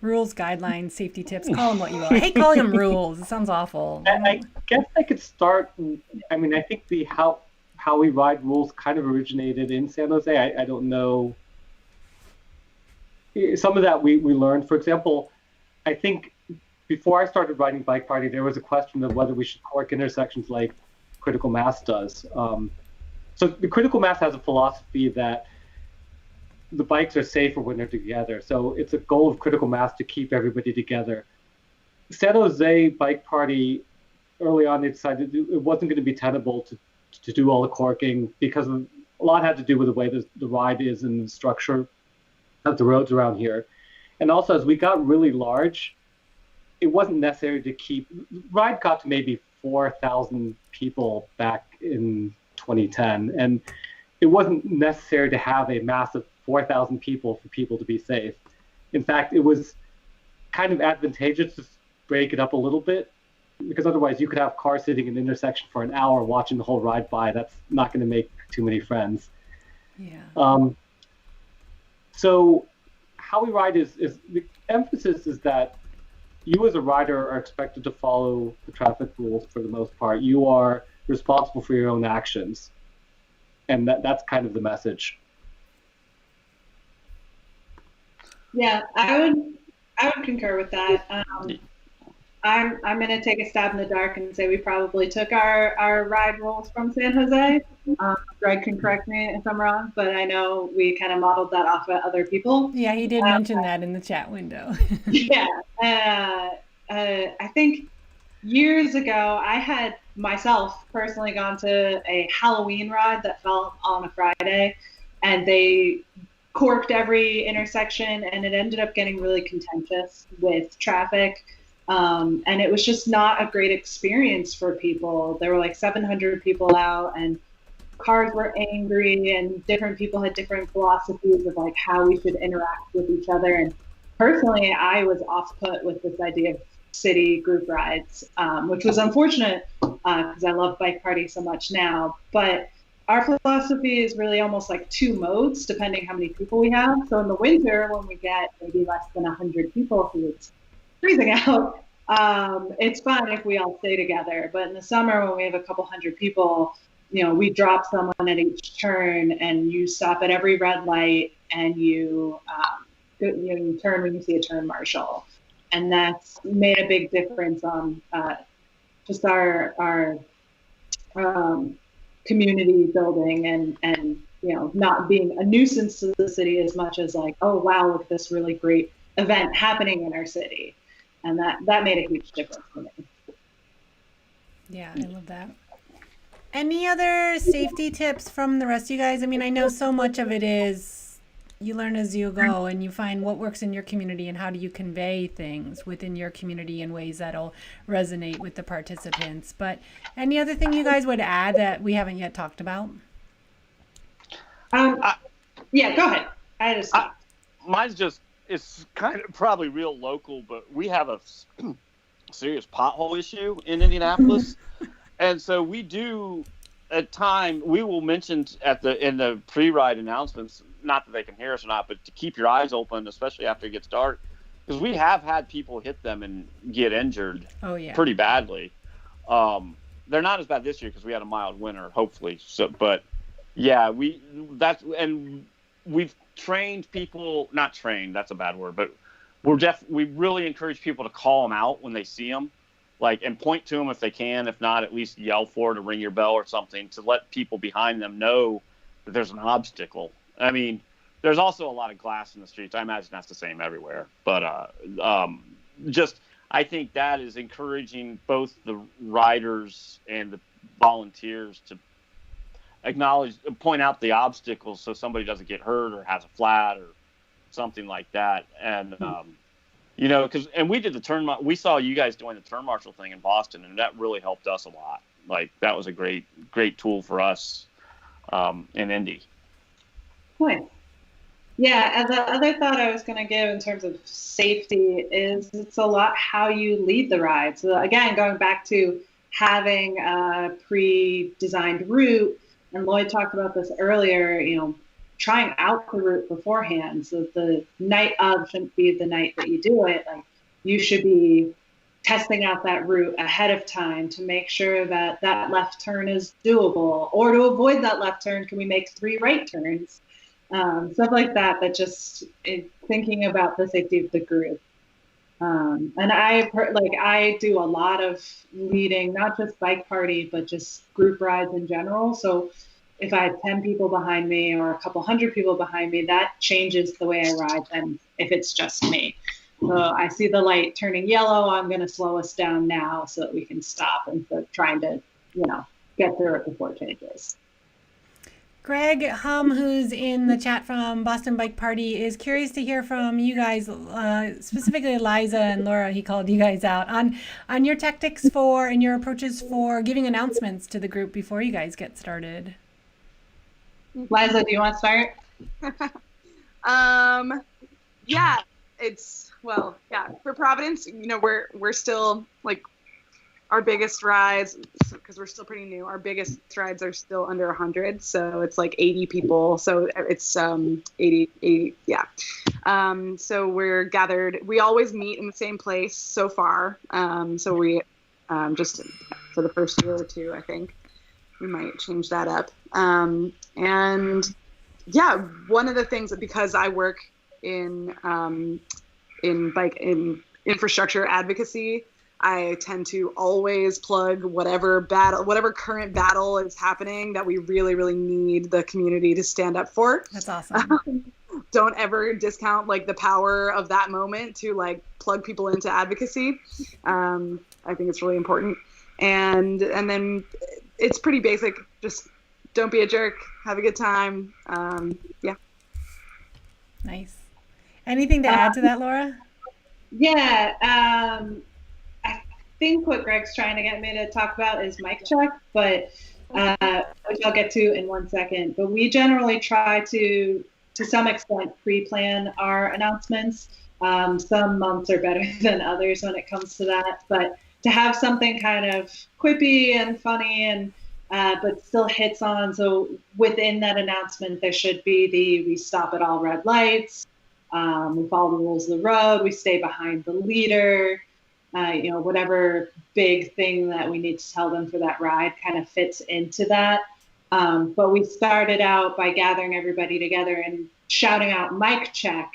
Rules, guidelines, safety tips, call them what you will. I hate calling them rules. It sounds awful. I guess I could start. I mean, I think the how we ride rules kind of originated in San Jose. I don't know. Some of that we learned. For example, I think before I started riding Bike Party, there was a question of whether we should cork intersections like Critical Mass does. So the Critical Mass has a philosophy that the bikes are safer when they're together. So it's a goal of Critical Mass to keep everybody together. San Jose Bike Party, early on, they decided it wasn't going to be tenable to do all the corking because a lot had to do with the way the ride is and the structure of the roads around here. And also, as we got really large, it wasn't necessary to keep. Ride got to maybe 4,000 people back in 2010, and it wasn't necessary to have a massive 4,000 people for people to be safe. In fact, it was kind of advantageous to break it up a little bit, because otherwise you could have cars sitting in the intersection for an hour watching the whole ride by. That's not going to make too many friends. Yeah. So how we ride is the emphasis is that you as a rider are expected to follow the traffic rules for the most part. You are responsible for your own actions. And that's kind of the message. Yeah, I would concur with that. I'm going to take a stab in the dark and say we probably took our ride rules from San Jose. Greg can correct me if I'm wrong, but I know we kind of modeled that off of other people. Yeah, he did mention that in the chat window. Yeah. I think years ago, I had myself personally gone to a Halloween ride that fell on a Friday, and they corked every intersection, and it ended up getting really contentious with traffic. And it was just not a great experience for people. There were like 700 people out, and cars were angry, and different people had different philosophies of like how we should interact with each other. And personally, I was off put with this idea of city group rides, which was unfortunate because I love Bike Party so much now. But our philosophy is really almost like two modes, depending how many people we have. So in the winter, when we get maybe less than 100 people, because it's freezing out, it's fun if we all stay together. But in the summer, when we have a couple hundred people, we drop someone at each turn, and you stop at every red light, and you turn when you see a turn marshal. And that's made a big difference on just our community building and not being a nuisance to the city as much as like, oh wow, look at this really great event happening in our city. And that made a huge difference for me. Yeah, I love that. Any other safety tips from the rest of you guys? I mean, I know so much of it is you learn as you go, and you find what works in your community and how do you convey things within your community in ways that'll resonate with the participants. But any other thing you guys would add that we haven't yet talked about? Yeah, go ahead. Mine's just, it's kind of probably real local, but we have a serious pothole issue in Indianapolis. And so we do, at time, we will mention in the pre-ride announcements, not that they can hear us or not, but to keep your eyes open, especially after it gets dark, because we have had people hit them and get injured pretty badly. They're not as bad this year because we had a mild winter, hopefully. So, but yeah, we've trained people, not trained, that's a bad word, but we really encourage people to call them out when they see them, and point to them if they can. If not, at least yell for it or ring your bell or something to let people behind them know that there's an obstacle. I mean, there's also a lot of glass in the streets. I imagine that's the same everywhere. But I think that is encouraging both the riders and the volunteers to point out the obstacles so somebody doesn't get hurt or has a flat or something like that. And, and we did we saw you guys doing the turn marshal thing in Boston, and that really helped us a lot. That was a great, great tool for us in Indy. Point. Yeah, and the other thought I was going to give in terms of safety is it's a lot how you lead the ride. So again, going back to having a pre-designed route, and Lloyd talked about this earlier, trying out the route beforehand. So the night of shouldn't be the night that you do it. Like, you should be testing out that route ahead of time to make sure that that left turn is doable, or to avoid that left turn, can we make 3 right turns? Stuff like that, that just thinking about the safety of the group. And I do a lot of leading, not just bike party, but just group rides in general. So if I have 10 people behind me or a couple hundred people behind me, that changes the way I ride than if it's just me. So I see the light turning yellow, I'm going to slow us down now so that we can stop instead of trying to, get through it before it changes. Greg Hum, who's in the chat from Boston Bike Party, is curious to hear from you guys, specifically Liza and Laura. He called you guys out on your tactics for and your approaches for giving announcements to the group before you guys get started. Liza, do you want to start? Yeah, for Providence, we're still like our biggest rides, because we're still pretty new. Our biggest rides are still under 100, so it's like 80 people. So it's 80, yeah. So we're gathered. We always meet in the same place so far. So we just for the first year or two, I think we might change that up. And yeah, one of the things, because I work in infrastructure advocacy, I tend to always plug whatever current battle is happening that we really, really need the community to stand up for. That's awesome. Don't ever discount like the power of that moment to like plug people into advocacy. I think it's really important. And then it's pretty basic. Just don't be a jerk. Have a good time. Yeah. Nice. Anything to add to that, Laura? Yeah. I think what Greg's trying to get me to talk about is mic check, but which I'll get to in 1 second. But we generally try to some extent, pre-plan our announcements. Some months are better than others when it comes to that. But to have something kind of quippy and funny and but still hits on. So within that announcement, there should be we stop at all red lights. We follow the rules of the road. We stay behind the leader. Whatever big thing that we need to tell them for that ride kind of fits into that. But we started out by gathering everybody together and shouting out mic check,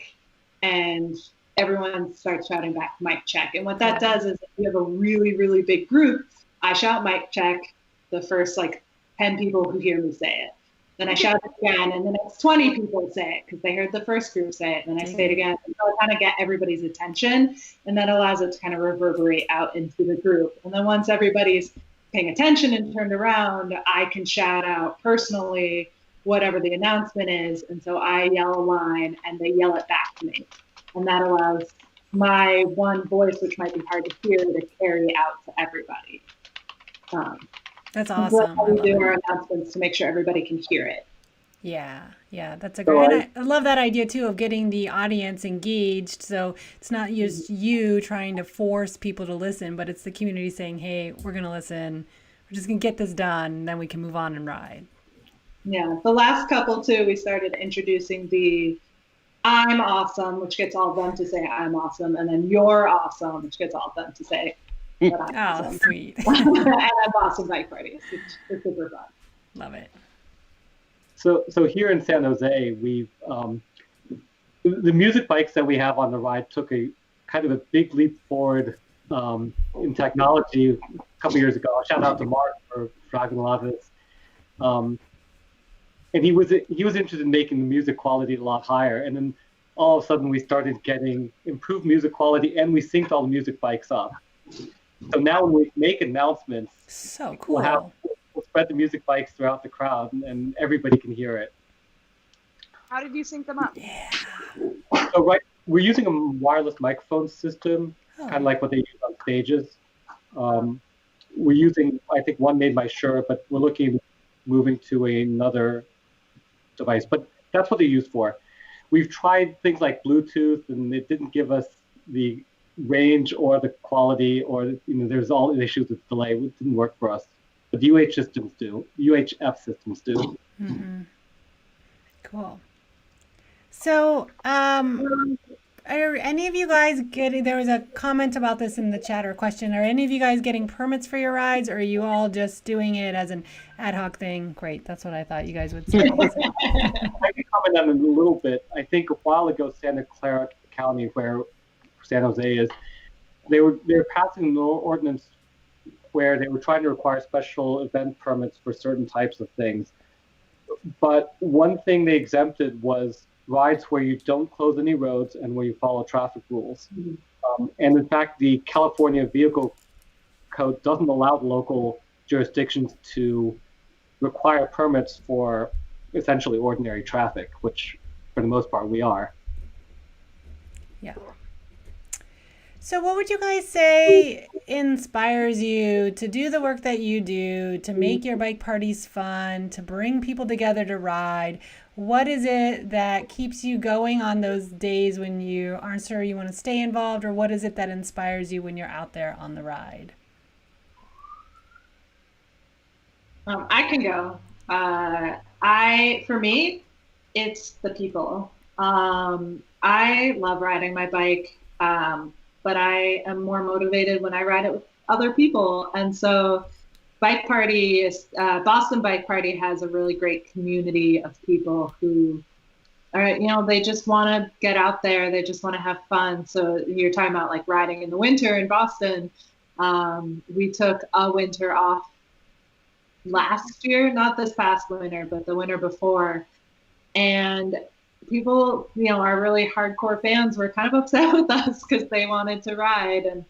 and everyone starts shouting back mic check. And what that does is if you have a really, really big group, I shout mic check, the first 10 people who hear me say it. Then I shout it again, and the next 20 people say it because they heard the first group say it. And then I say it again. And so I kind of get everybody's attention, and that allows it to kind of reverberate out into the group. And then once everybody's paying attention and turned around, I can shout out personally whatever the announcement is. And so I yell a line, and they yell it back to me. And that allows my one voice, which might be hard to hear, to carry out to everybody. That's awesome. So we do our announcements to make sure everybody can hear it. Yeah, that's a great. And I love that idea too of getting the audience engaged. So it's not just you trying to force people to listen, but it's the community saying, "Hey, we're going to listen. We're just going to get this done, and then we can move on and ride." Yeah, the last couple too, we started introducing the "I'm awesome," which gets all of them to say "I'm awesome," and then "You're awesome," which gets all of them to say. Awesome. Sweet. And I'm Boston Bike Party. It's super fun. Love it. So here in San Jose, we've the music bikes that we have on the ride took a kind of a big leap forward in technology a couple years ago. Shout out to Mark for driving a lot of this. And he was interested in making the music quality a lot higher. And then all of a sudden we started getting improved music quality, and we synced all the music bikes up. So now when we make announcements, so cool. We'll spread the music bikes throughout the crowd, and everybody can hear it. How did you sync them up? Yeah. So we're using a wireless microphone system, kind of like what they use on stages. We're using, I think one made by Shure, but we're looking at moving to another device. But that's what they're used for. We've tried things like Bluetooth, and it didn't give us the range or the quality, or there's all the issues with delay. It didn't work for us, but the UHF systems do. Mm-hmm. Cool. So, are any of you guys getting, there was a comment about this in the chat or a question, are any of you guys getting permits for your rides, or are you all just doing it as an ad hoc thing? Great, that's what I thought you guys would say. I can comment on it a little bit. I think a while ago, Santa Clara County, where San Jose is, they were passing an ordinance where they were trying to require special event permits for certain types of things. But one thing they exempted was rides where you don't close any roads and where you follow traffic rules. And in fact, the California Vehicle Code doesn't allow the local jurisdictions to require permits for essentially ordinary traffic, which for the most part we are. Yeah. So what would you guys say inspires you to do the work that you do, to make your bike parties fun, to bring people together to ride? What is it that keeps you going on those days when you aren't sure you want to stay involved, or what is it that inspires you when you're out there on the ride? I can go. For me, it's the people. I love riding my bike, but I am more motivated when I ride it with other people. And so Bike Party is, Boston Bike Party has a really great community of people who are, they just want to get out there. They just want to have fun. So you're talking about like riding in the winter in Boston. We took a winter off last year, not this past winter, but the winter before. And people, our really hardcore fans were kind of upset with us because they wanted to ride. And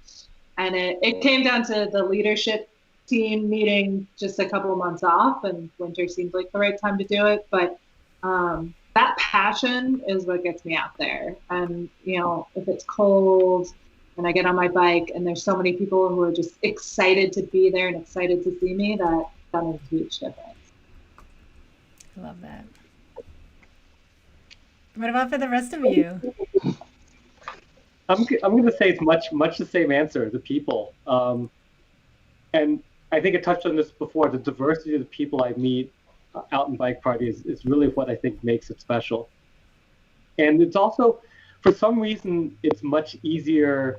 it came down to the leadership team needing just a couple of months off, and winter seemed like the right time to do it. But that passion is what gets me out there. And, if it's cold and I get on my bike and there's so many people who are just excited to be there and excited to see me, that makes a huge difference. I love that. What about for the rest of you? I'm going to say it's much the same answer, the people. And I think I touched on this before, the diversity of the people I meet out in bike parties is really what I think makes it special. And it's also, for some reason, it's much easier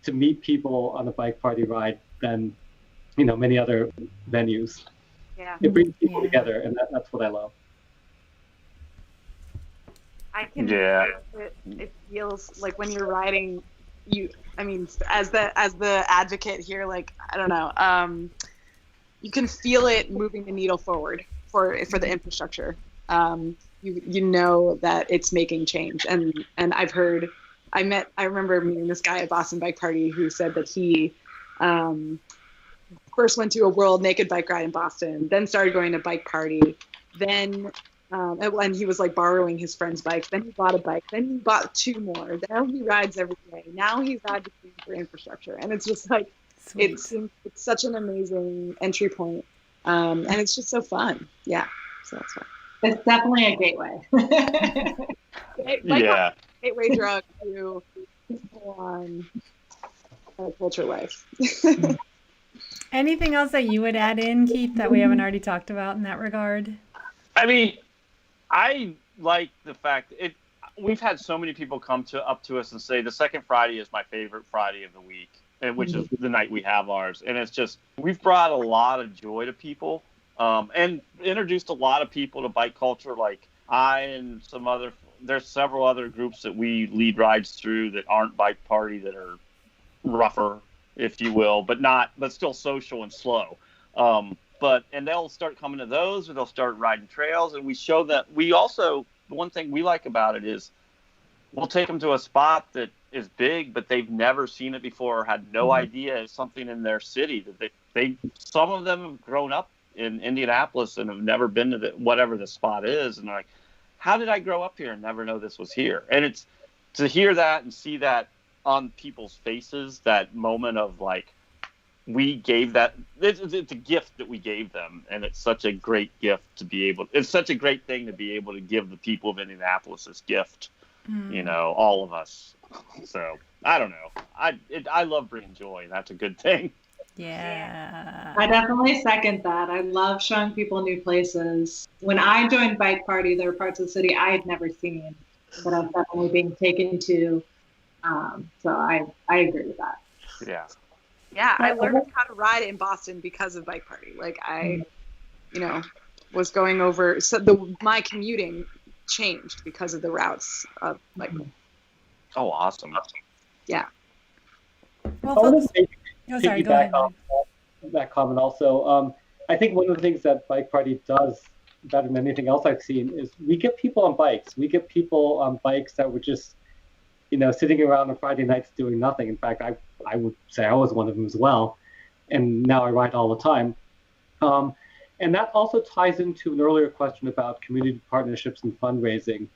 to meet people on a bike party ride than, many other venues. Yeah. It brings people together, and that's what I love. I can. Yeah. It feels like when you're riding, as the advocate here, I don't know, you can feel it moving the needle forward for the infrastructure. You know that it's making change, and I remember meeting this guy at Boston Bike Party who said that he first went to a World Naked Bike Ride in Boston, then started going to Bike Party, then. And he was borrowing his friend's bikes. Then he bought a bike. Then he bought two more. Now he rides every day. Now he's advocating for infrastructure. And it's just it's such an amazing entry point. And it's just so fun. Yeah. So that's fun. It's definitely a gateway. Yeah. Gateway drug to full-on culture life. Anything else that you would add in, Keith, that we haven't already talked about in that regard? I like the fact we've had so many people come up to us and say the second Friday is my favorite Friday of the week, which is the night we have ours. And it's just, we've brought a lot of joy to people, and introduced a lot of people to bike culture. Like there's several other groups that we lead rides through that aren't Bike Party, that are rougher, if you will, but still social and slow. And they'll start coming to those, or they'll start riding trails, and we show that. The one thing we like about it is we'll take them to a spot that is big, but they've never seen it before, or had no idea it's something in their city that some of them have grown up in Indianapolis and have never been to whatever the spot is, and they're like, how did I grow up here and never know this was here? And it's to hear that and see that on people's faces, that moment of we gave that, it's a gift that we gave them, and it's such a great gift it's such a great thing to be able to give the people of Indianapolis this gift, all of us. So I don't know, I love bringing joy, and that's a good thing. Yeah. I definitely second that. I love showing people new places. When I joined Bike Party, there were parts of the city I had never seen. but I'm definitely being taken to. So I agree with that. Yeah. Yeah, I learned how to ride in Boston because of Bike Party. Like I, was going over. So my commuting changed because of the routes of Bike Party. Oh, awesome. Yeah. Well, I want folks, to sorry, go piggyback ahead. on that comment also. I think one of the things that Bike Party does better than anything else I've seen is we get people on bikes. We get people on bikes that were just, sitting around on Friday nights doing nothing. In fact, I would say I was one of them as well. And now I ride all the time. And that also ties into an earlier question about community partnerships and fundraising.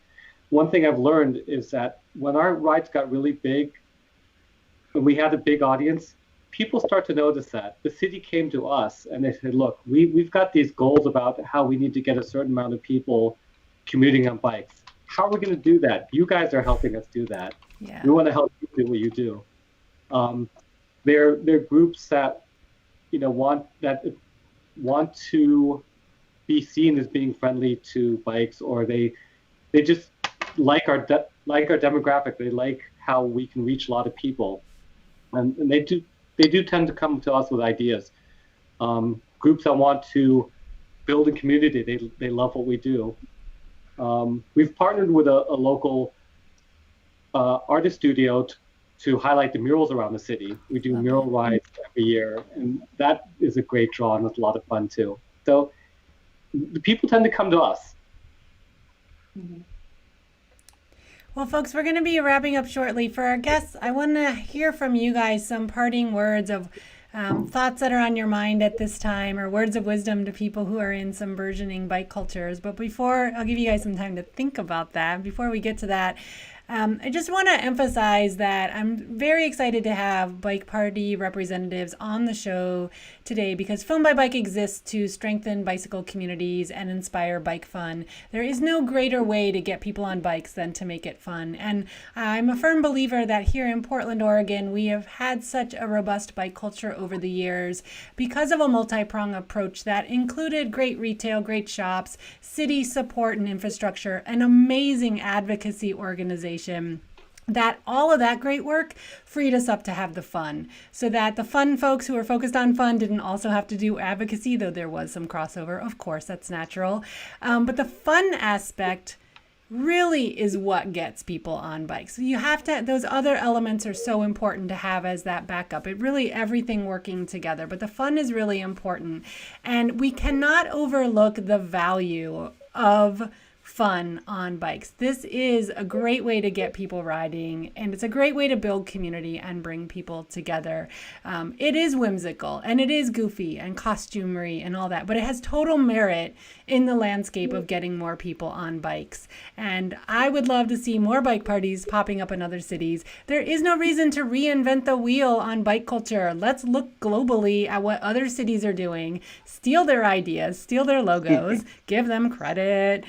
One thing I've learned is that when our rides got really big, when we had a big audience, people start to notice that. The city came to us and they said, look, we've got these goals about how we need to get a certain amount of people commuting on bikes. How are we going to do that? You guys are helping us do that. Yeah. We want to help you do what you do. They're groups that want to be seen as being friendly to bikes, or they just like our demographic. They like how we can reach a lot of people, and they do tend to come to us with ideas. Groups that want to build a community, they love what we do. We've partnered with a local artist studio to highlight the murals around the city. We do mural rides every year, and that is a great draw and it's a lot of fun too. So the people tend to come to us. Well, folks, we're going to be wrapping up shortly. For our guests, I want to hear from you guys some parting words of thoughts that are on your mind at this time, or words of wisdom to people who are in some burgeoning bike cultures. But before, I'll give you guys some time to think about that. Before we get to that, I just want to emphasize that I'm very excited to have Bike Party representatives on the show today, because Film by Bike exists to strengthen bicycle communities and inspire bike fun. There is no greater way to get people on bikes than to make it fun. And I'm a firm believer that here in Portland, Oregon, we have had such a robust bike culture over the years because of a multi-pronged approach that included great retail, great shops, city support and infrastructure, an amazing advocacy organization. That all of that great work freed us up to have the fun, so that the fun folks who are focused on fun didn't also have to do advocacy, though there was some crossover. Of course, that's natural. But the fun aspect really is what gets people on bikes. So you have to, those other elements are so important to have as that backup. It really, everything working together, but the fun is really important. And we cannot overlook the value of fun on bikes. This is a great way to get people riding, and it's a great way to build community and bring people together. It is whimsical and it is goofy and costumery and all that, but it has total merit in the landscape of getting more people on bikes. And I would love to see more bike parties popping up in other cities. There is no reason to reinvent the wheel on bike culture. Let's look globally at what other cities are doing, steal their ideas, steal their logos, give them credit.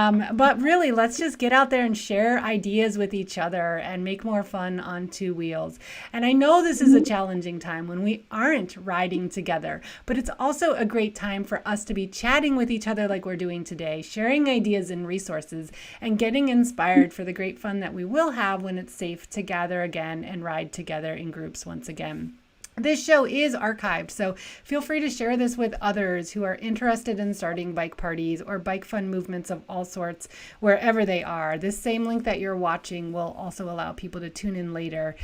But really, let's just get out there and share ideas with each other and make more fun on two wheels. And I know this is a challenging time when we aren't riding together, but it's also a great time for us to be chatting with each other like we're doing today, sharing ideas and resources, and getting inspired for the great fun that we will have when it's safe to gather again and ride together in groups once again. This show is archived, so feel free to share this with others who are interested in starting bike parties or bike fun movements of all sorts, wherever they are. This same link that you're watching will also allow people to tune in later.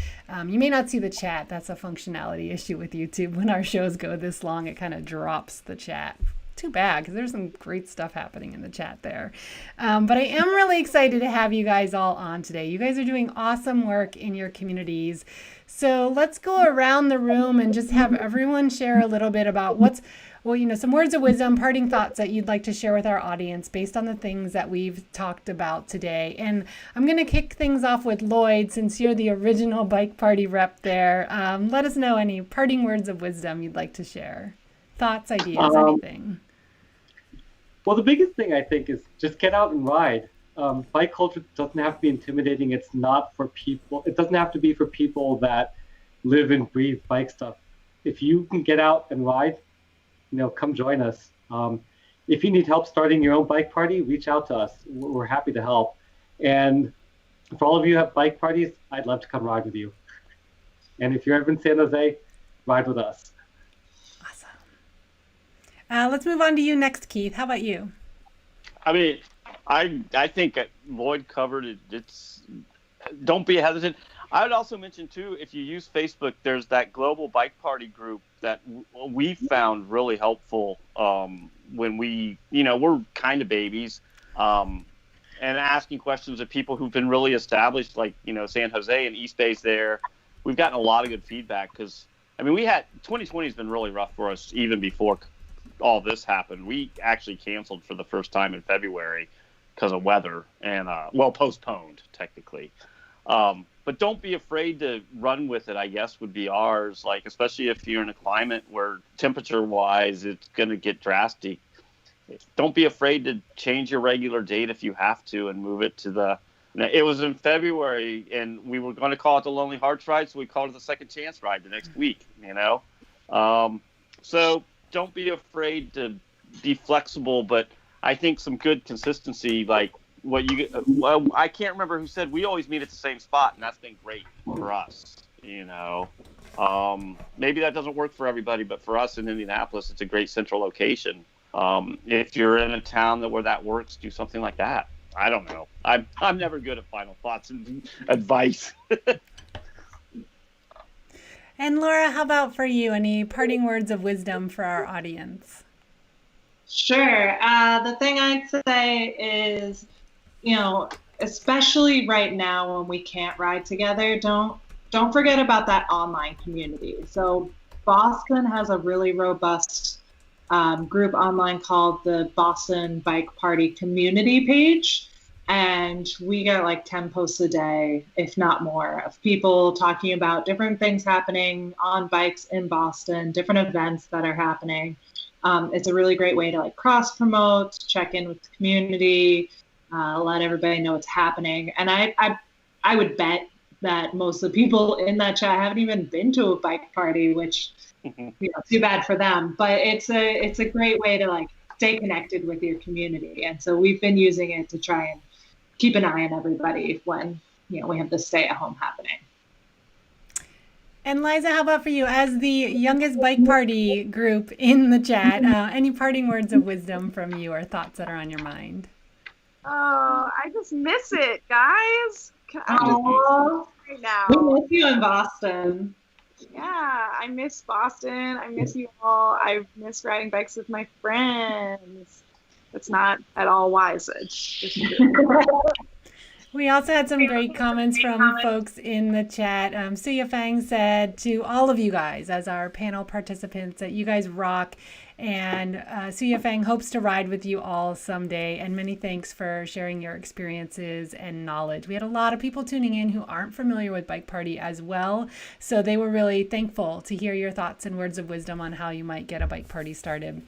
You may not see the chat. That's a functionality issue with YouTube. When our shows go this long, it kind of drops the chat. Too bad, because there's some great stuff happening in the chat there. But I am really excited to have you guys all on today. You guys are doing awesome work in your communities. So let's go around the room and just have everyone share a little bit about some words of wisdom, parting thoughts that you'd like to share with our audience based on the things that we've talked about today. And I'm going to kick things off with Lloyd, since you're the original bike party rep there. Let us know any parting words of wisdom you'd like to share. Thoughts, ideas, anything. Well, the biggest thing I think is just get out and ride. Bike culture doesn't have to be intimidating. It's not for people. It doesn't have to be for people that live and breathe bike stuff. If you can get out and ride, come join us. If you need help starting your own bike party, reach out to us. We're happy to help. And For all of you who have bike parties, I'd love to come ride with you. And if you're ever in San Jose, ride with us. Awesome. Let's move on to you next, Keith. How about you? I mean, I think Lloyd covered it. It's don't be hesitant. I would also mention too, if you use Facebook, there's that global bike party group that we found really helpful when we're kind of babies, and asking questions of people who've been really established, like San Jose and East Bay's there. We've gotten a lot of good feedback because 2020 has been really rough for us even before all this happened. We actually canceled for the first time in February because of weather and postponed technically. But don't be afraid to run with it, I guess, would be ours. Like, especially if you're in a climate where temperature-wise it's going to get drastic. Don't be afraid to change your regular date if you have to and move it to it was in February, and we were going to call it the Lonely Hearts Ride, so we called it the Second Chance Ride the next week, So don't be afraid to be flexible, but I think some good consistency, like I can't remember who said we always meet at the same spot, and that's been great for us. Maybe that doesn't work for everybody, but for us in Indianapolis, it's a great central location. If you're in a town where that works, do something like that. I don't know. I'm never good at final thoughts and advice. And Laura, how about for you? Any parting words of wisdom for our audience? Sure. The thing I'd say is, especially right now when we can't ride together, don't forget about that online community. So Boston has a really robust group online called the Boston Bike Party Community page. And we get like 10 posts a day, if not more, of people talking about different things happening on bikes in Boston, different events that are happening. It's a really great way to like cross promote, check in with the community, let everybody know what's happening. And I would bet that most of the people in that chat haven't even been to a bike party, which too bad for them. But it's a great way to like stay connected with your community. And so we've been using it to try and keep an eye on everybody when we have the stay at home happening. And Liza, how about for you, as the youngest bike party group in the chat, any parting words of wisdom from you or thoughts that are on your mind? Oh, I just miss it, guys. Oh, right now. We miss you in Boston. Yeah, I miss Boston. I miss you all. I miss riding bikes with my friends. It's not at all wise. It's just We also had some great comments from folks in the chat. Suya Fang said to all of you guys as our panel participants that you guys rock, and Suya Fang hopes to ride with you all someday, and many thanks for sharing your experiences and knowledge. We had a lot of people tuning in who aren't familiar with Bike Party as well, so they were really thankful to hear your thoughts and words of wisdom on how you might get a bike party started.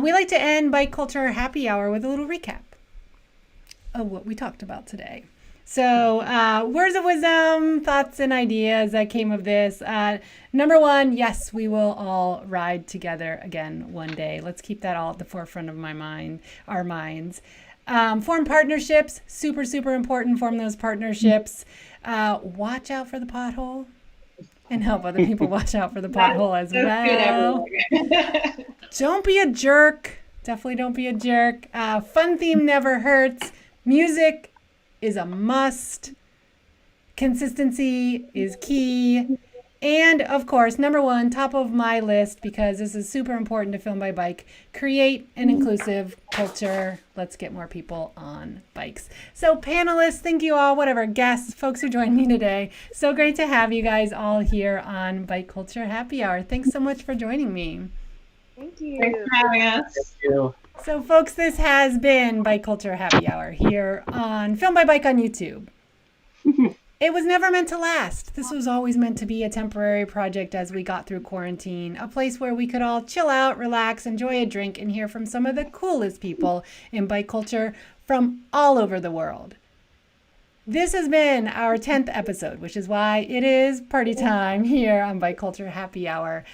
We like to end Bike Culture Happy Hour with a little recap of what we talked about today. So words of wisdom, thoughts and ideas that came of this. Number one, yes, we will all ride together again one day. Let's keep that all at the forefront of our minds. Form partnerships, super, super important. Form those partnerships. Watch out for the pothole and help other people watch out for the pothole as well. Don't be a jerk. Definitely don't be a jerk. Fun theme never hurts. Music is a must. Consistency is key. And of course, number one, top of my list, because this is super important to Film by Bike, create an inclusive culture. Let's get more people on bikes. So panelists, thank you all, whatever, guests, folks who joined me today. So great to have you guys all here on Bike Culture Happy Hour. Thanks so much for joining me. Thank you. Thanks for having us. Thank you. So folks, this has been Bike Culture Happy Hour here on Film by Bike on YouTube. It was never meant to last. This was always meant to be a temporary project as we got through quarantine, a place where we could all chill out, relax, enjoy a drink, and hear from some of the coolest people in bike culture from all over the world. This has been our 10th episode, which is why it is party time here on Bike Culture Happy Hour.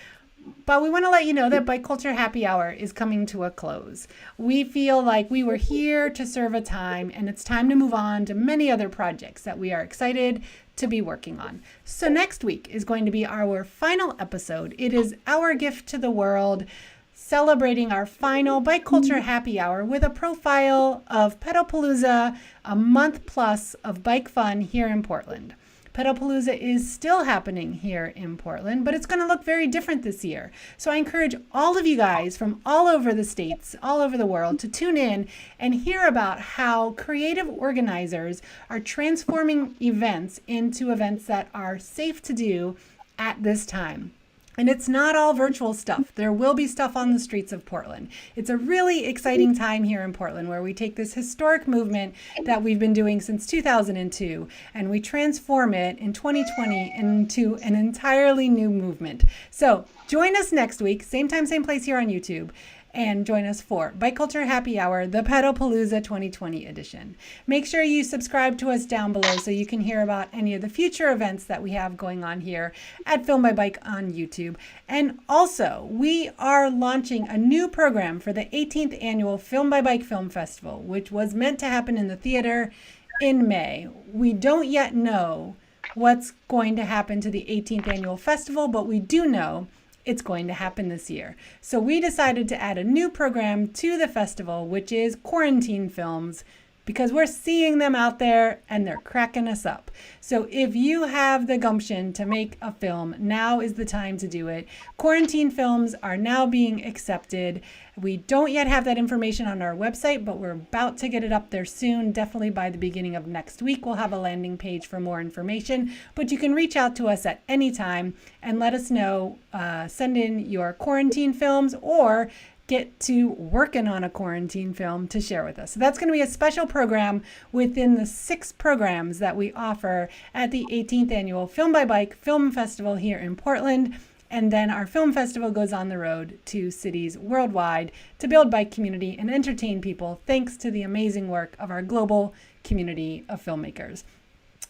But we want to let you know that Bike Culture Happy Hour is coming to a close. We feel like we were here to serve a time, and it's time to move on to many other projects that we are excited to be working on. So next week is going to be our final episode. It is our gift to the world, celebrating our final Bike Culture Happy Hour with a profile of Pedalpalooza, a month plus of bike fun here in Portland. Pedalpalooza is still happening here in Portland, but it's going to look very different this year. So I encourage all of you guys from all over the states, all over the world, to tune in and hear about how creative organizers are transforming events into events that are safe to do at this time. And it's not all virtual stuff. There will be stuff on the streets of Portland. It's a really exciting time here in Portland where we take this historic movement that we've been doing since 2002 and we transform it in 2020 into an entirely new movement. So join us next week, same time, same place here on YouTube. And join us for Bike Culture Happy Hour, the Pedalpalooza 2020 edition. Make sure you subscribe to us down below so you can hear about any of the future events that we have going on here at Film by Bike on YouTube. And also, we are launching a new program for the 18th annual Film by Bike Film Festival, which was meant to happen in the theater in May. We don't yet know what's going to happen to the 18th annual festival, but we do know it's going to happen this year. So we decided to add a new program to the festival, which is quarantine films, because we're seeing them out there and they're cracking us up. So if you have the gumption to make a film, now is the time to do it. Quarantine films are now being accepted. We don't yet have that information on our website, but we're about to get it up there soon. Definitely by the beginning of next week, we'll have a landing page for more information. But you can reach out to us at any time and let us know, send in your quarantine films or get to working on a quarantine film to share with us. So that's going to be a special program within the 6 programs that we offer at the 18th annual Film by Bike Film Festival here in Portland. And then our film festival goes on the road to cities worldwide to build bike community and entertain people, thanks to the amazing work of our global community of filmmakers.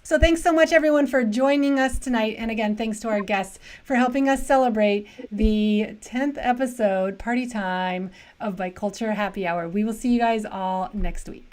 So thanks so much, everyone, for joining us tonight. And again, thanks to our guests for helping us celebrate the 10th episode, Party Time, of Bike Culture Happy Hour. We will see you guys all next week.